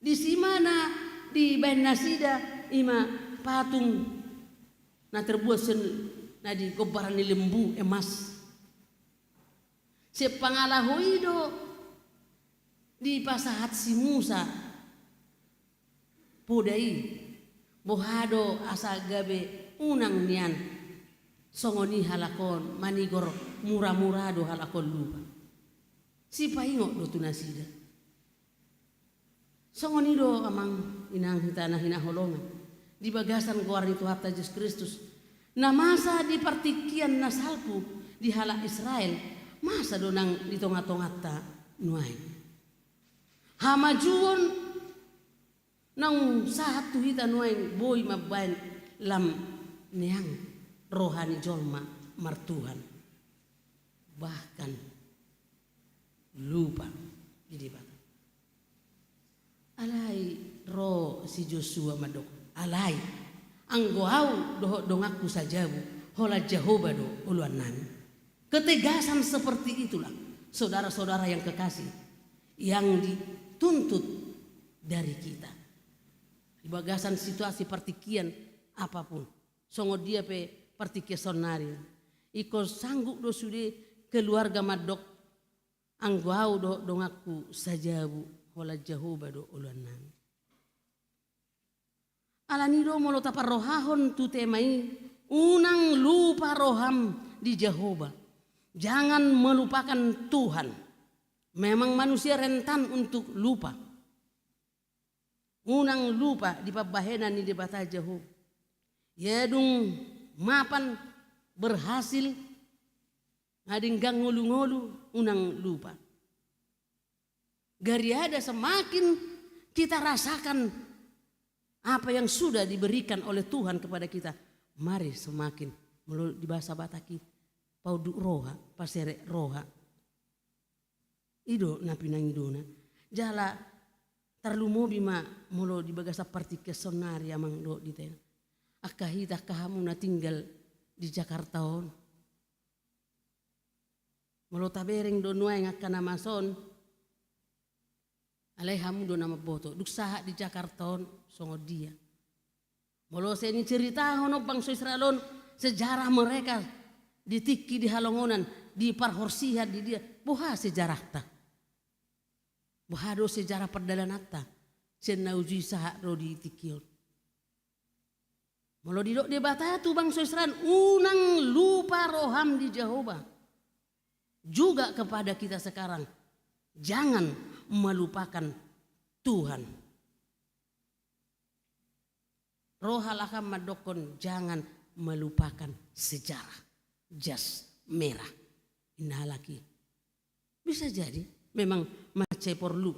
Di simana di Ben Nasida ima patung na terbuat na di kobaran ni lembu emas. Sepangalahoido di pasahat si Musa podai bohado asa gabe unang nian songoni halakon manigor murah-murado halakon lupa. Si paingo do tunasida. Songoni do amang inang hitana hinaholongan di bagasan kuar itu harta Yesus Kristus. Na masa di partikian nasalku di halak Israel masa do nang di tonga-tongata nuai. Hamajuon nang sahat tu hita nuai boy mabain lam neang rohani jolma martuhan. Bahkan lupa di debat. Alai ro si Joshua madok. Alai anggoau doh dongaku sajabu hola Jehovah do uluan nani. Ketegasan seperti itulah saudara-saudara yang kekasih yang dituntut dari kita. Di bagasan situasi partikian apapun. Songo dia pe partikia sonari. Iko sanggup do sude keluarga madok anggoau do dongaku sajabu hola Jehovah do uluan nani. Alanido molo tapar rohahon tu temai unang lupa roham di Jehovah. Jangan melupakan Tuhan. Memang manusia rentan untuk lupa. Unang lupa di pabahenan ni di bata Jehovah. Yadung mapan berhasil ngadinggang ngolu-ngolu unang lupa. Gariada semakin kita rasakan apa yang sudah diberikan oleh Tuhan kepada kita. Mari semakin di bahasa Bataki paudu roha pasere roha. Ido na pinangidona. Jala tarlumo bima mulo di bagasa parti kesonari amang do di tena. Akahita kahamu na tinggal di Jakarta on. Mulo tabereng do nuay ngakana mason. Alay hamu do nama boto. Duk saha di Jakarta on songo dia. Mulo seni cerita hono bangsa Israelon sejarah mereka ditiki di halongonan di parhorsihan di dia. Boha sejarah ta. Bohado sejarah perdalanata. Senauji saha ro di tikion. Mulo di dok dia bata tu bangsa Israel unang lupa roham di Jehovah. Juga kepada kita sekarang. Jangan melupakan Tuhan. Rohalakam madokon jangan melupakan sejarah. Jas merah. Inhalaki. Bisa jadi memang macai porlu.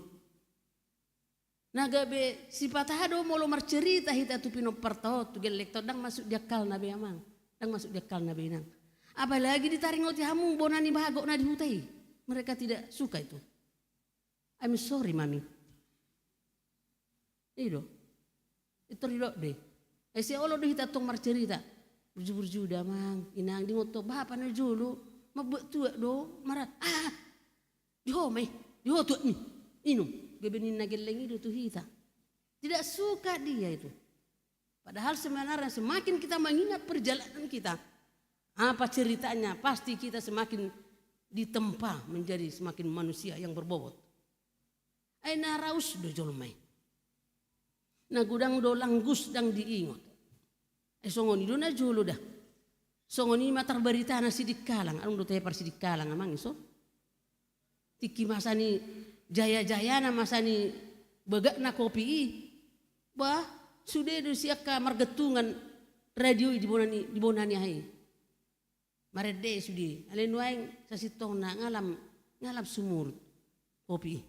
Nagabe si patahado molo marcerita hita tu pino partao tu gelekto dang masuk diakal nabe amang. Dang masuk diakal nabe nang. Apalagi ditaring oti hamung bonani bahagok na dihutai. Mereka tidak suka itu. I'm sorry mami. Ido. Itu ridok deh. Si olo do hita tong marcerita. Burju-burju damang inang di ngoto bapa na julu mabut tua do marat. Diho mai. Diho tu ni. Inum. Gebenin nageleng itu hita. Tidak suka dia itu. Padahal sebenarnya semakin kita mengingat perjalanan kita. Apa ceritanya? Pasti kita semakin ditempa menjadi semakin manusia yang berbobot. Aina raus do jolmai. Na gudang do langgus dang diingot. Songoni do na jolo dah. Songoni matar berita na sidik kalang. Anong do tepar sidik kalang amang iso? Tiki masani jaya-jaya na masani begak na kopi. Bah sudah do siaka margetungan radio di bonani hai. Marede sudi. Alen waeng sa sitong na ngalam sumur kopi.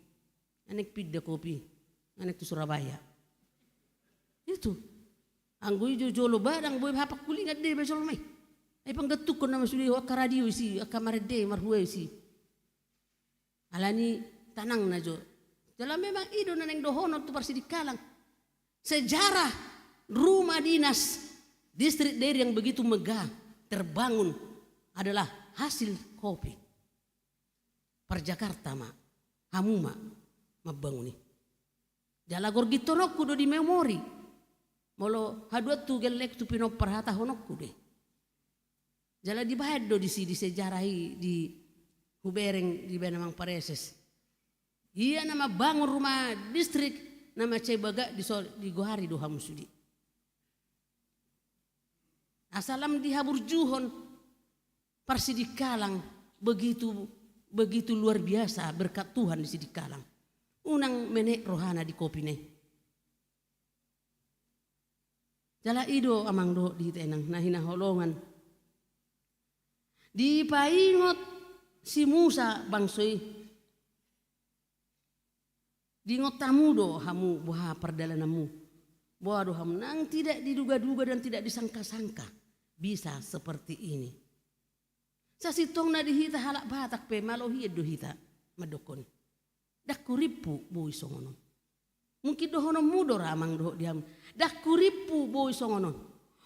Anek pidda kopi. Anek tu Surabaya. Itu. Anggoy jolo badang boy hapak kulingat de besol mai. Ay panggetuk ko na masuli ka radio si ka marede marhuwe si. Alani tanang na jo. Dalam memang ido na neng dohono tu parsi dikalang. Sejarah rumah dinas distrik daerah yang begitu megah terbangun adalah hasil kopi. Per Jakarta ma, hamuma mabanguni. Jala gorgito nokku do di memori. Molo hadua tu gelek tu pino perhata honokku deh. Jala dibahad do di sejarahi di Hubereng di Benamang Pareses. Iya nama bangun rumah distrik nama Cebaga di Gohari do hamusudi. Asalam di Haburjuhon Parsidikalang begitu luar biasa berkat Tuhan di Sidikalang. Unang menek rohana di kopine. Jala ido amang do di tenang nahina holongan. Di paingot si Musa bangsoi. Di ngot tamu do hamu boha perdalananmu. Boha do hamu nang tidak diduga-duga dan tidak disangka-sangka bisa seperti ini. Sasitong na dihita halak batak pe malohi do hita madokon. Dak kuripu boy songonon. Mungkin dohono mudo ramang doh diam. Dak kuripu boy songonon.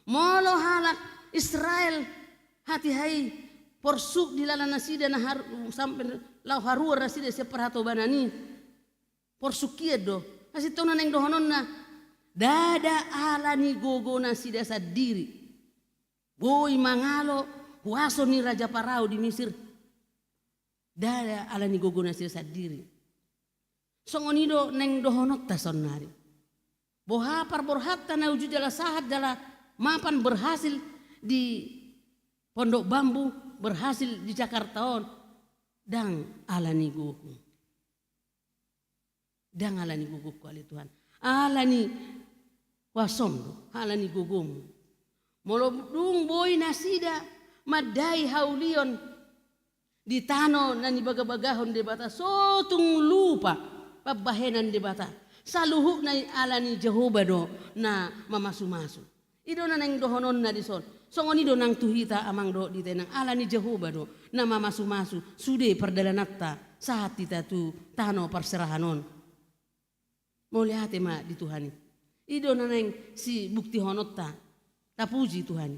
Molo halak Israel hati hai porsuk di lala nasida na sampai lau harua nasida seperhato banani. Porsuk kia do. Sasitong na neng dohonon na dada alani gogo nasida sadiri. Boy mangalo huaso ni Raja Parao di Mesir. Dada alani gogo nasida sadiri. Songonido neng dohonot tasonari. Boha parborhat tanah uju jala sahat jala mapan berhasil di Pondok Bambu, berhasil di Jakarta dang alani gogo. Dang alani gogo kuali Tuhan. Alani wasom alani gogomu. Molodung boy nasida madai haulion di tano nani baga-bagahon de bata sotung lupa pabahenan de bata saluhu na alani Jehovah do na mamasu-masu ido na nang dohonon na dison songoni do nang tuhita amang do di tenang alani Jehovah do na mamasu-masu sude perdalanatta saat kita tu tano perserahanon mau lihat ma di Tuhani ido na nang si bukti honotta tapuji Tuhan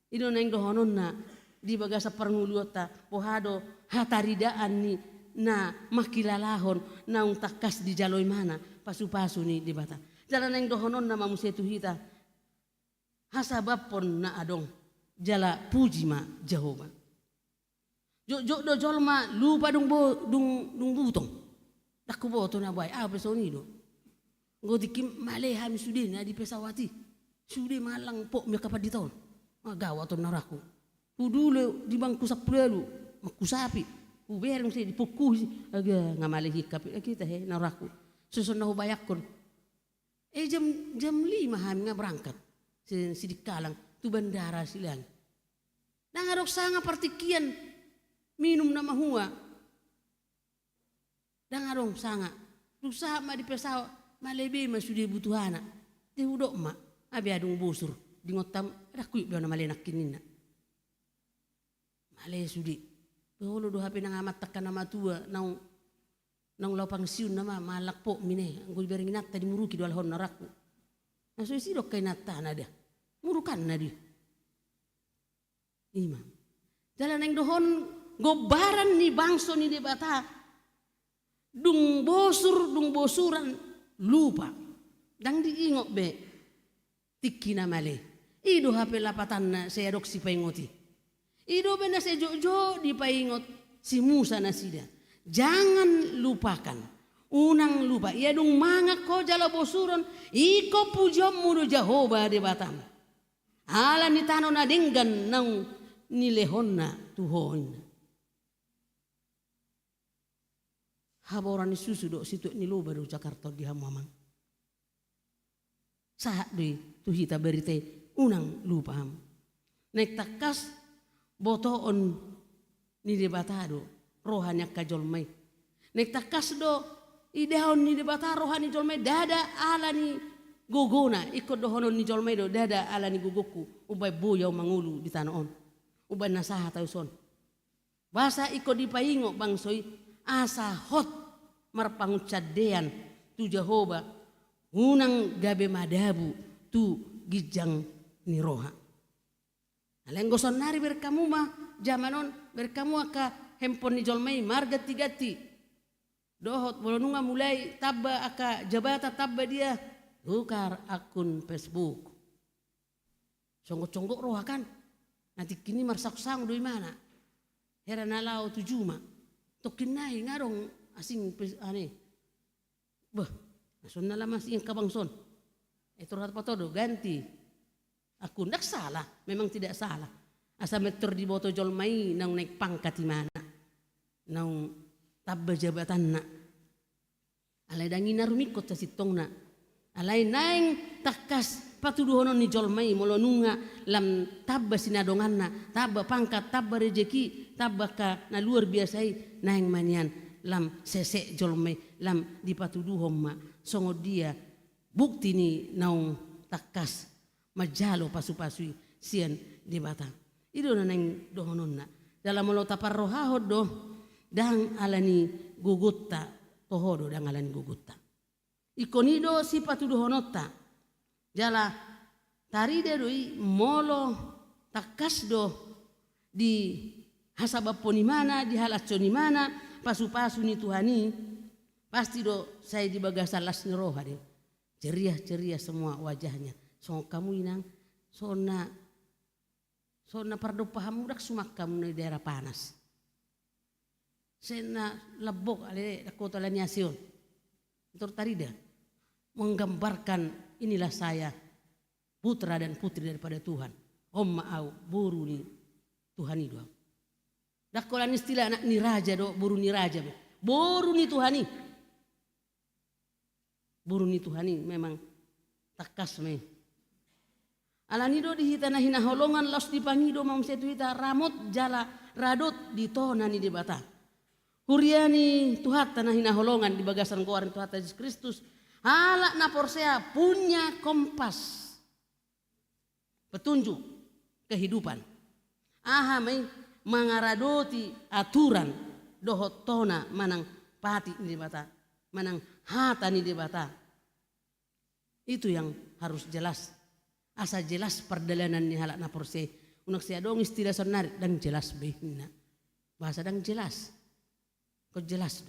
ido nang dohonon na di bagasa pernguluota pohado hataridaan ni na makilalahon na takas di jaloi mana pasu-pasu ni di bata jalan yang dohonon na mamusetu hita hasabapon na adong jala puji ma Jehovah jok do jolma lupa dung butong daku boto na bay apa sonido ngodikim maleham sudi na di pesawati sudi malang pok mi kapad diton magawa to naraku udule di bangku sapulu makusapi ubereng si dipukuh aga ngamalihi kapi kita he naraku susun na hubayakon jam 5 kami nga berangkat si dikalang tu bandara silang nangarok sanga partikian minum na mahua nangarong sanga rusaha ma di pesawa malebe ma sudi butuhana di hudok ma abi adung busur di ngotam ada kuy biar na malenak kinina male sudi Baholo do hape nang amat takkan nama tua nang lapang siun nama malak po mine anggo bering natta di muruki do alhon naraku. Naso isi do kay natta na dia. Murukan na dia. Imam. Jalan nang dohon gobaran ni bangso ni de bata. Dung bosuran lupa. Dang diingok be. Tikina male. Ido hape lapatan na saya dok si pengoti. Ido bena sejojo di paingot si Musa nasida. Jangan lupakan. Unang lupa. Ia dung mangak ko jala bosuron. Iko pujom mudo Jehovah di batam. Ala ni tano na dinggan nang nilehon na tuhon. Haboran ni susu do situ nilu baru Jakarta di hamamang. Saat di tuhita berite unang lupa. Nek takas botoon ni debatado rohanya kajolmai nek takas do ideon ni debata rohani jolmai dada alani gogona ikut dohonon ni jolmai do dada alani gogoku ubay boyaw mangulu di tanoon ubay nasaha tayo son basa ikut di paingo bangsoy asa hot marpangucadean tu Jehovah unang gabe madabu tu gijang ni roha. Alenggo sonari berkamu mah jamanon berkamu aka handphone ni jolmai marga tigati. Dohot bolonunga mulai tabba aka jabata tabba dia tukar akun Facebook. Conggok-conggok roha kan. Nanti kini marsak-sang doi mana. Heran alau tujuma. Tokinai ngarong asing ane. Bah, nasun na lamang siyang kabangson. Ito rat patodo ganti. Akun dak salah, memang tidak salah. Asa meter di boto jolmai nang naik pangkat di mana. Nang tabba jabatan na. Alay dangi narumikot sa sitong na. Alay naing takas patuduhonon ni jolmai molonunga lam tabba sinadongan na. Tabba pangkat, tabba rejeki, tabba ka na luar biasai naing manian. Lam sesek jolmai, lam dipatuduhom ma. Songo dia bukti ni naung takas majalo pasu-pasui sian di batang. Ido na naing dohonon na. Dalam molo tapar rohahod do dang alani gugutta tohodo dang alani gugutta. Ikonido si patuduhonota. Jala taride doi molo takas do di hasabaponi mana di halaconi mana pasu-pasu ni Tuhani pasti do saya di bagasan las roha deh. Ceria-ceria semua wajahnya. So kamu inang sona pardo paham udak sumak kamu di daerah panas. Sena lebok ale kota laniasion. Itu tarida menggambarkan inilah saya putra dan putri daripada Tuhan. Omma au buru ni Tuhan itu. Dak kolan istilah anak ni raja do buru ni raja. Buru ni Tuhani. Buru ni Tuhani memang takas me. Alanido dihitana hina holongan los dipangido mam setuita ramot jala radot ditona ni debata. Huriani Tuhan tanah hina holongan di bagasan goaran Tuhan Yesus Kristus. Halak na porsea punya kompas. Petunjuk kehidupan. Aha mai mangaradoti aturan dohot tona manang pati ni debata. Manang hata ni debata. Itu yang harus jelas. Asa jelas perdalanan ni halak na porse. Unak siya dong istilah sonar dan jelas behina. Bahasa dan jelas. Kau jelas.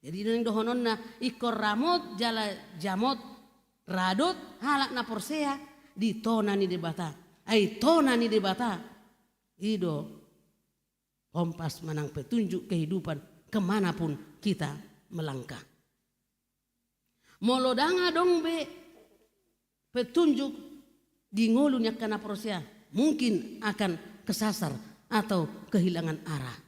Jadi nang dohonon na ikor ramot jala jamot radot halak na porsea di tona ni debata. Ai tona ni debata. Ido kompas manang petunjuk kehidupan kemanapun kita melangkah. Molodanga dong be petunjuk di ngolunya kana prosya mungkin akan kesasar atau kehilangan arah.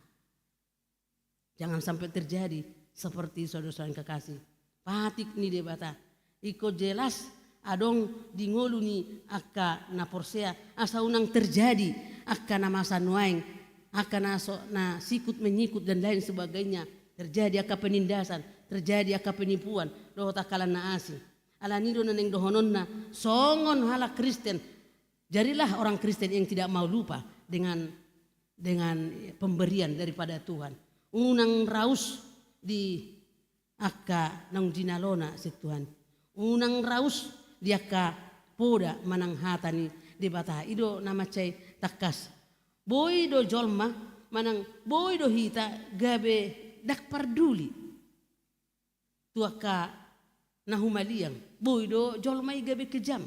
Jangan sampai terjadi seperti saudara-saudara yang kekasih. Patik ni debata. Iko jelas adong di ngolu ni aka na prosya asa unang terjadi aka na masa nuaing aka na sikut menyikut dan lain sebagainya. Terjadi aka penindasan, terjadi aka penipuan, doh takalan na asing. Alanido naneng dohonon na songon halak Kristen. Jadilah orang Kristen yang tidak mau lupa dengan pemberian daripada Tuhan. Unang raus di aka nang jinalona si Tuhan. Unang raus di aka poda manang hatani di bata. Ido nama cai takas. Boy do jolma manang boy do hita gabe dak parduli. Tuaka nahumaliang boy do jolmai gabe kejam.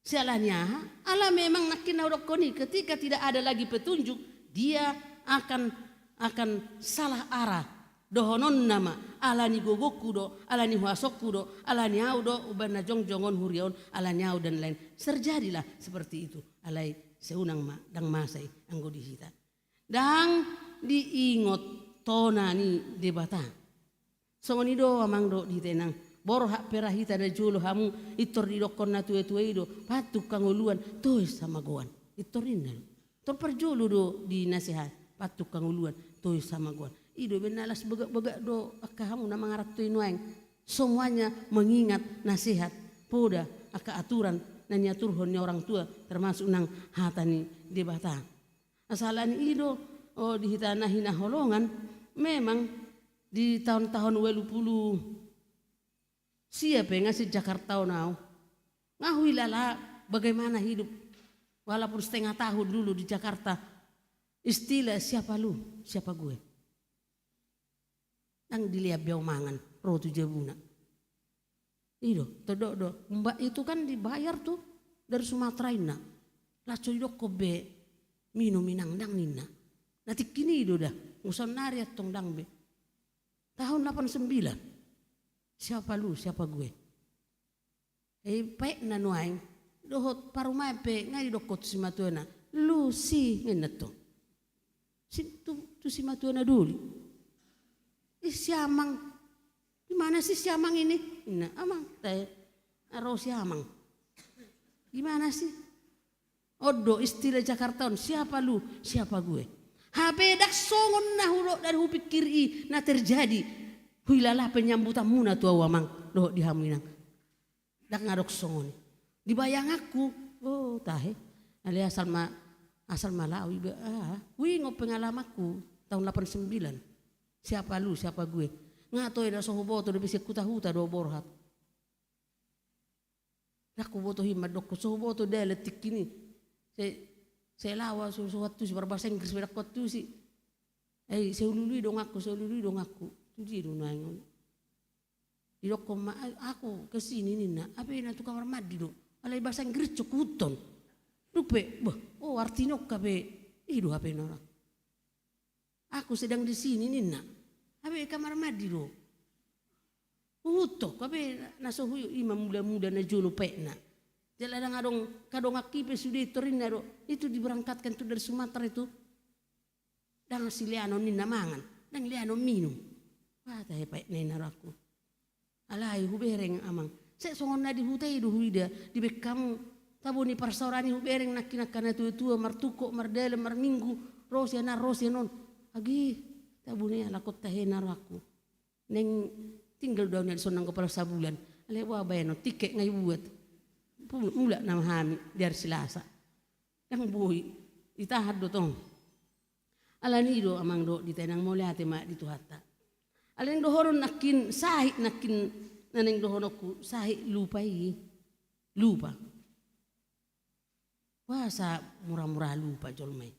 Sialahnya ala memang nakin naurokoni ketika tidak ada lagi petunjuk dia akan salah arah. Dohonon nama alani gogoku do alani huasokku do alani au do ubana jongjongon hurion alani au dan lain. Terjadilah seperti itu alai seunang ma dang masai anggo dihita. Dang diingot tona ni debata. Songoni do amang do ditenang. Boro hak perahita da jolo hamu itor di dokon na tuwe-tuwe do patuk kanguluan toy sama goan itorin na tor perjolo do di nasihat patuk kanguluan toy sama goan ido benalas begak-begak do aka hamu na mangarat toy nuaing semuanya mengingat nasihat poda aka aturan na nyaturhonnya orang tua termasuk nang hatani debata asalan ido di hitana hina holongan memang di tahun-tahun 20 siapa yang ngasih Jakarta nau ngahui lala bagaimana hidup. Walaupun setengah tahun dulu di Jakarta. Istilah siapa lu, siapa gue. Nang dilihat biau mangan, roh tu jabuna. Itu, todok mbak itu kan dibayar tuh dari Sumatera ina. Laco idok kobe minum minang dang nina. Nanti kini itu dah, nguson nari atong dang be. Tahun 89. Siapa lu, siapa gue. Pek na nuaing, dohot parumai pe ngai dokot si matuana. Lu si ngeneto. Si tu si matuana dulu. Siamang. Gimana sih siamang ini? Nah, amang teh aro siamang. Gimana sih? Odo istilah Jakarta, siapa lu, siapa gue. Habedak songon na hurok dan hupikir na terjadi. Huilalah penyambutan muna tua wamang doh dihaminang. Dak ngadok songon. Dibayang aku, oh tahe. Ali asal Malawi. Wih ngop pengalamanku tahun 89. Siapa lu, siapa gue. Ngatoi da soho boto da bisa kutahuta do borhat. Aku boto himad dok soho boto da letik ini. Saya lawa suatu si berbahasa Inggris berak tu si. Saya ulului dong aku. Tu dia dong nangon. Di dok aku kesini nina. Apa yang tu kamar mandi dok. Alai bahasa Inggris cukuton. Lupe, oh artinya kape. Ido apa yang orang. Aku sedang di sini nina. Apa kamar mandi dok. Utok kape nasuhu imam muda-muda na jolo pekna. Jalan kadang akipe sudah itorin naro itu diberangkatkan tuh dari Sumatera itu. Dan si liano nina mangan, dan liano minum. Wah tahe paik nena aku. Alai hubereng amang. Saya songon na di hutai do huida di bek kamu tabuni parsaurani hubereng nakinakana tua martuko mardele marminggu rosia non. Agi tabuni alakot tahe naro aku. Neng tinggal daunnya di sonang kepala sabulan. Alai wah bayano tiket ngai buat. Mula nama hami dari Selasa. Yang bui itahad do tong. Alani do amang do ditenang mulai hati mak dituhata. Alani do horon nakin sahik nakin naneng do honoku sahik lupa. Wasa murah-murah lupa jolmai.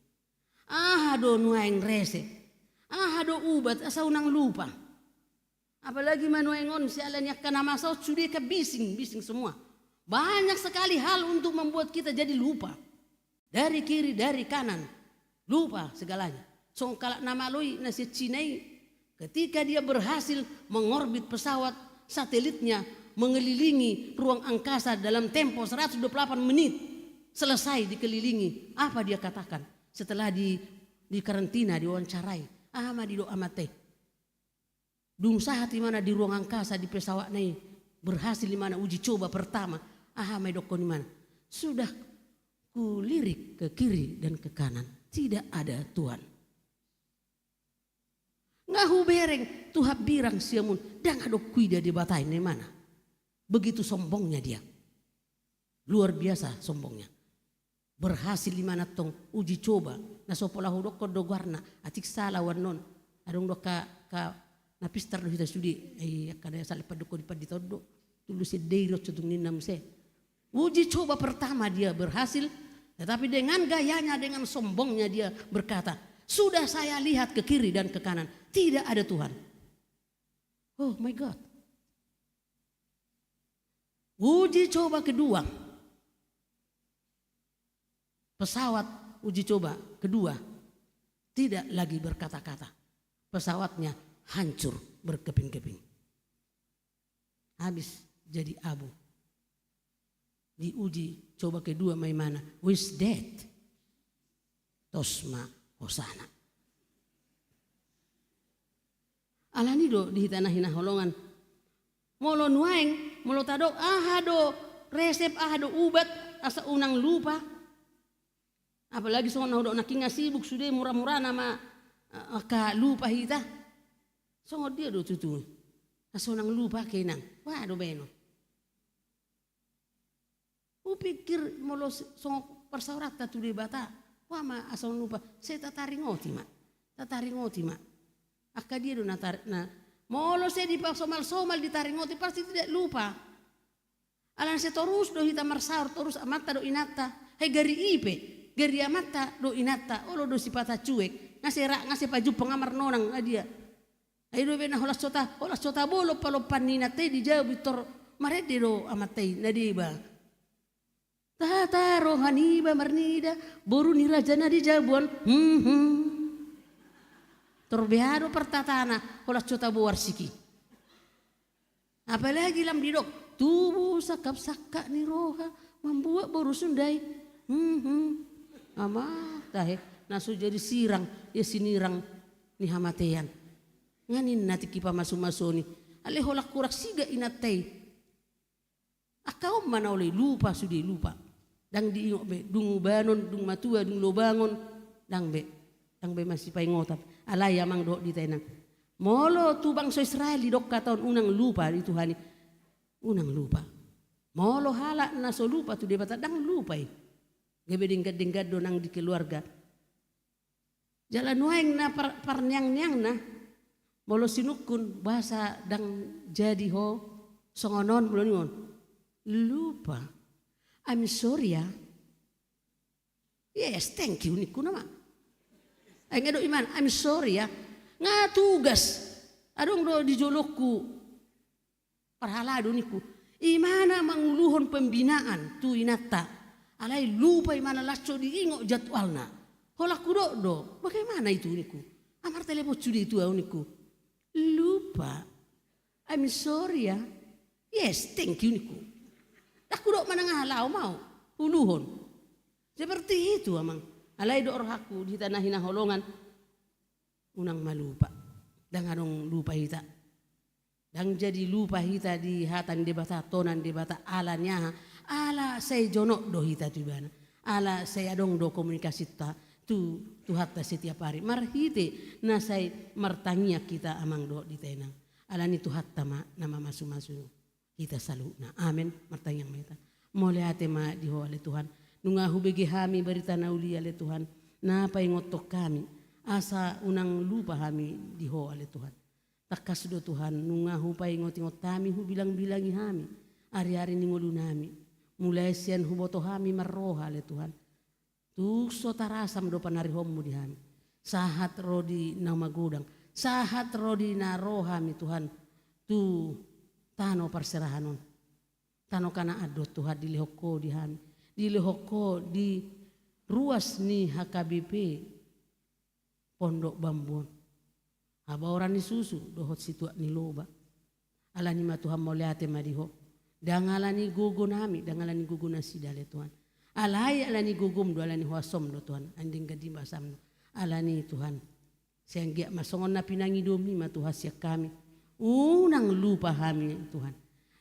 Do nuaing rese. Do ubat asa unang lupa. Apalagi manuengon si alani akan nama sau sudah ke bising semua. Banyak sekali hal untuk membuat kita jadi lupa. Dari kiri, dari kanan. Lupa segalanya. Songkalak nama lui nasi Cinai. Ketika dia berhasil mengorbit pesawat satelitnya. Mengelilingi ruang angkasa dalam tempo 128 menit. Selesai dikelilingi. Apa dia katakan? Setelah di karantina, diwawancarai. Madido amate. Dungsa hati mana di ruang angkasa di pesawat ini. Berhasil di mana uji coba pertama. May doko di mana? Sudah kulirik ke kiri dan ke kanan. Tidak ada Tuhan. Ngahu bereng Tuhan birang siamun. Dan ada kuida di batai di mana? Begitu sombongnya dia. Luar biasa sombongnya. Berhasil di mana tong uji coba. Nasopolahu doko dogarna. Atik salah warnon. Adong doka napistar do hita sudi. Kada sali padoko di paditodo. Tulu si deiro cutung ninam se. Uji coba pertama dia berhasil, tetapi dengan gayanya, dengan sombongnya dia berkata, sudah saya lihat ke kiri dan ke kanan, tidak ada Tuhan. Oh my God. Uji coba kedua, pesawat uji coba kedua, tidak lagi berkata-kata. Pesawatnya hancur berkeping-keping. Habis jadi abu. Diuji coba kedua maimana. Who's dead? Tosma hosana. Alani do di tanah hina holongan. Molo nuaing, molo tadok do resep do ubat asa unang lupa. Apalagi sono do nakinga sibuk sudah murah-murah nama ka lupa hita. Songo dia do tutu. Asa unang lupa kenang. Wah do beno. Upikir molo songo persaurata tu di bata. Wah ma asal lupa. Saya tataringoti ma. Akka dia do molo saya dipaksa somal ditaringoti pasti tidak lupa. Alan se torus do hita marsaur torus amata do inata. Hai gari ipe, gari amata do inata. Olo do sipata cuek. Ngase paju pengamar nonang dia. Ai do bena holas cota bolo palopan ninate di jauh bitor marede do amatai nadiba. Tata rohani ba marnida boru ni raja na di jabuan. Torbeado pertatana holas cota buar siki. Apalagi lam didok. Tubuh sakap-sakak ni roha membuat boru sundai. Ama tahe nasu jadi sirang ya sinirang ni hamatean. Nganin nati kipa masu-masuni. Ale holak kurak siga inatay. Akau mana oleh lupa sudi lupa. Dang diingok be dung banon dung matua dung lobangon dang be masih pai ngotat. Alay amang do di tenang. Molo tu bangsa Israel dok katon unang lupa di Tuhani. Unang lupa. Molo halak naso lupa tu dia bata dang lupai. Gebe dingkat do nang di keluarga. Jalan waeng na parnyang-nyang na. Molo sinukun bahasa dang jadi ho songonon belum ngon. Lupa. I'm sorry ya. Yes, thank you niku nama. Ay ngado iman, I'm sorry ya. Nga tugas. Adong do di jolokku. Parhalado niku. Imana manguluhon pembinaan tu inata. Alay lupa imana laco diingok jadwalna. Holak kudok do. Bagaimana itu niku? Amar telepon cudi itu niku. Lupa. I'm sorry ya. Yes, thank you niku. Tak kudok mana ngalau mau. Uluhon. Seperti itu amang. Alay do orhaku di tanah hina holongan. Unang malupa. Danganong lupa hita. Dan jadi lupa hita di hatan debata tonan debata alanya ala saya jonok do hita tu bana ala saya dong do komunikasi ta tu hatta setiap hari marhite na saya martanya kita amang do di tenang ala ni tu hatta ma nama masu kita saluna amin martanya meta mole ate ma di ho ale Tuhan nunga hubegi hami berita nauli ale Tuhan na paingotok kami asa unang lupa hami di ho ale Tuhan. Takas do Tuhan nunga hupai ngot-ngot kami hu bilang-bilangi hami hari-hari ningolu nami mulai sian huboto hami marroha le Tuhan tu sotarasam do panari homu di hami sahat rodi nama gudang sahat rodi na roha mi Tuhan tu tano perserahanon tano kana ado Tuhan di lehoko di hami di lehoko di ruas ni HKBP Pondok Bambuan. Aba orang ni susu dohot situa ni loba. Ala ni matuhan moliate madiho. Dangala ni gugu nami, dangala ni gugu nasi dale Tuhan. Alai ala ni gugum do ala ni huasom do Tuhan. Anding gadim basam do. Ala ni Tuhan. Sehingga masongon na pinangi domi matuhasyak kami. Unang lupa kami Tuhan.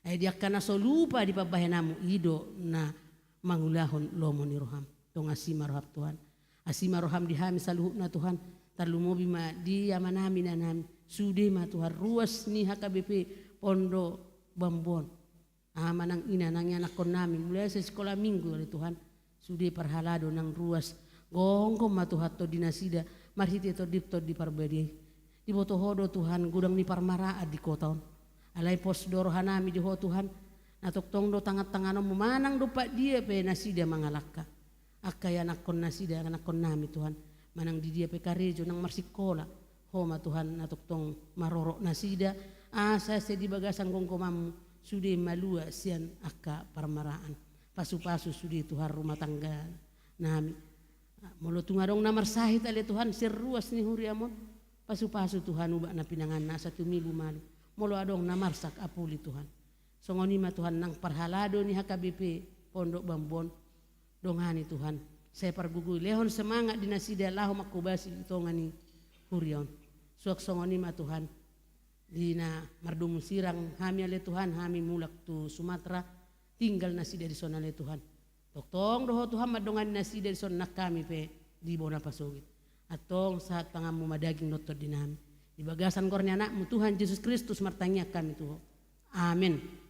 Ay dia kana so lupa di pabahenamu ido na mangulahon lomo ni roham. Tong asima roham Tuhan. Asima roham di hami saluhuk na Tuhan. Tarlumobi ma di yamanami na nami sude ma Tuhan ruas ni HKBP Pondok Bambuan manang ina nang anak kon nami mulai sa sekolah minggu oleh Tuhan sude parhalado nang ruas gongkom ma Tuhan to dinasida marhite to dipto di parbedi di boto hodo Tuhan gudang ni parmaraad di kota alai pos dorohanami di ho Tuhan natok tong do tangat-tanganom memanang do pak dia pe nasida mangalakka akay anak kon nasida anak kon nami Tuhan manang di dia pekarejo nang marsikola homa Tuhan natok tong marorok nasida asa se di bagasan gongkomamu sude malua sian akka parmaraan pasu-pasu sude Tuhan rumah tangga nami molo tungadong namar sahit ale Tuhan seruas ni huriamon pasu-pasu Tuhan ubak na pinangan na satu minggu malu molo adong namarsak apuli Tuhan songoni ma Tuhan nang parhalado ni HKBP Pondok Bambuan dongani Tuhan saya pergugui lehon semangat dinasida lahu makubasi itongani hurion suak songoni ma Tuhan dina mardumu sirang hami ale Tuhan hami mulak tu Sumatera tinggal nasida di sona ale Tuhan toktong doho Tuhan madongan nasida di sona kami pe di bona pasogit atong saat pangamu madaging notor dinami di bagasan kornya anakmu Tuhan Yesus Kristus martanya kami Tuhan amin.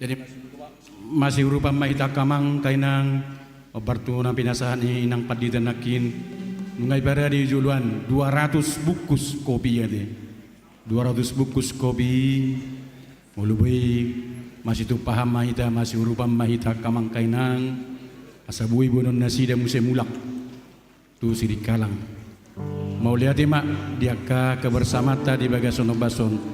Jadi masih rupa mahita kamang kainang obartu na pinasahan ni inang paditan nakin nungay para di juluan 200 bukus kopi ya de 200 bukus kopi mulubay masih tu paham mahita masih rupa mahita kamang kainang asabui bonon nasida musemulak tu sirikalang mau lihat mak dia ka kebersamata di bagason obason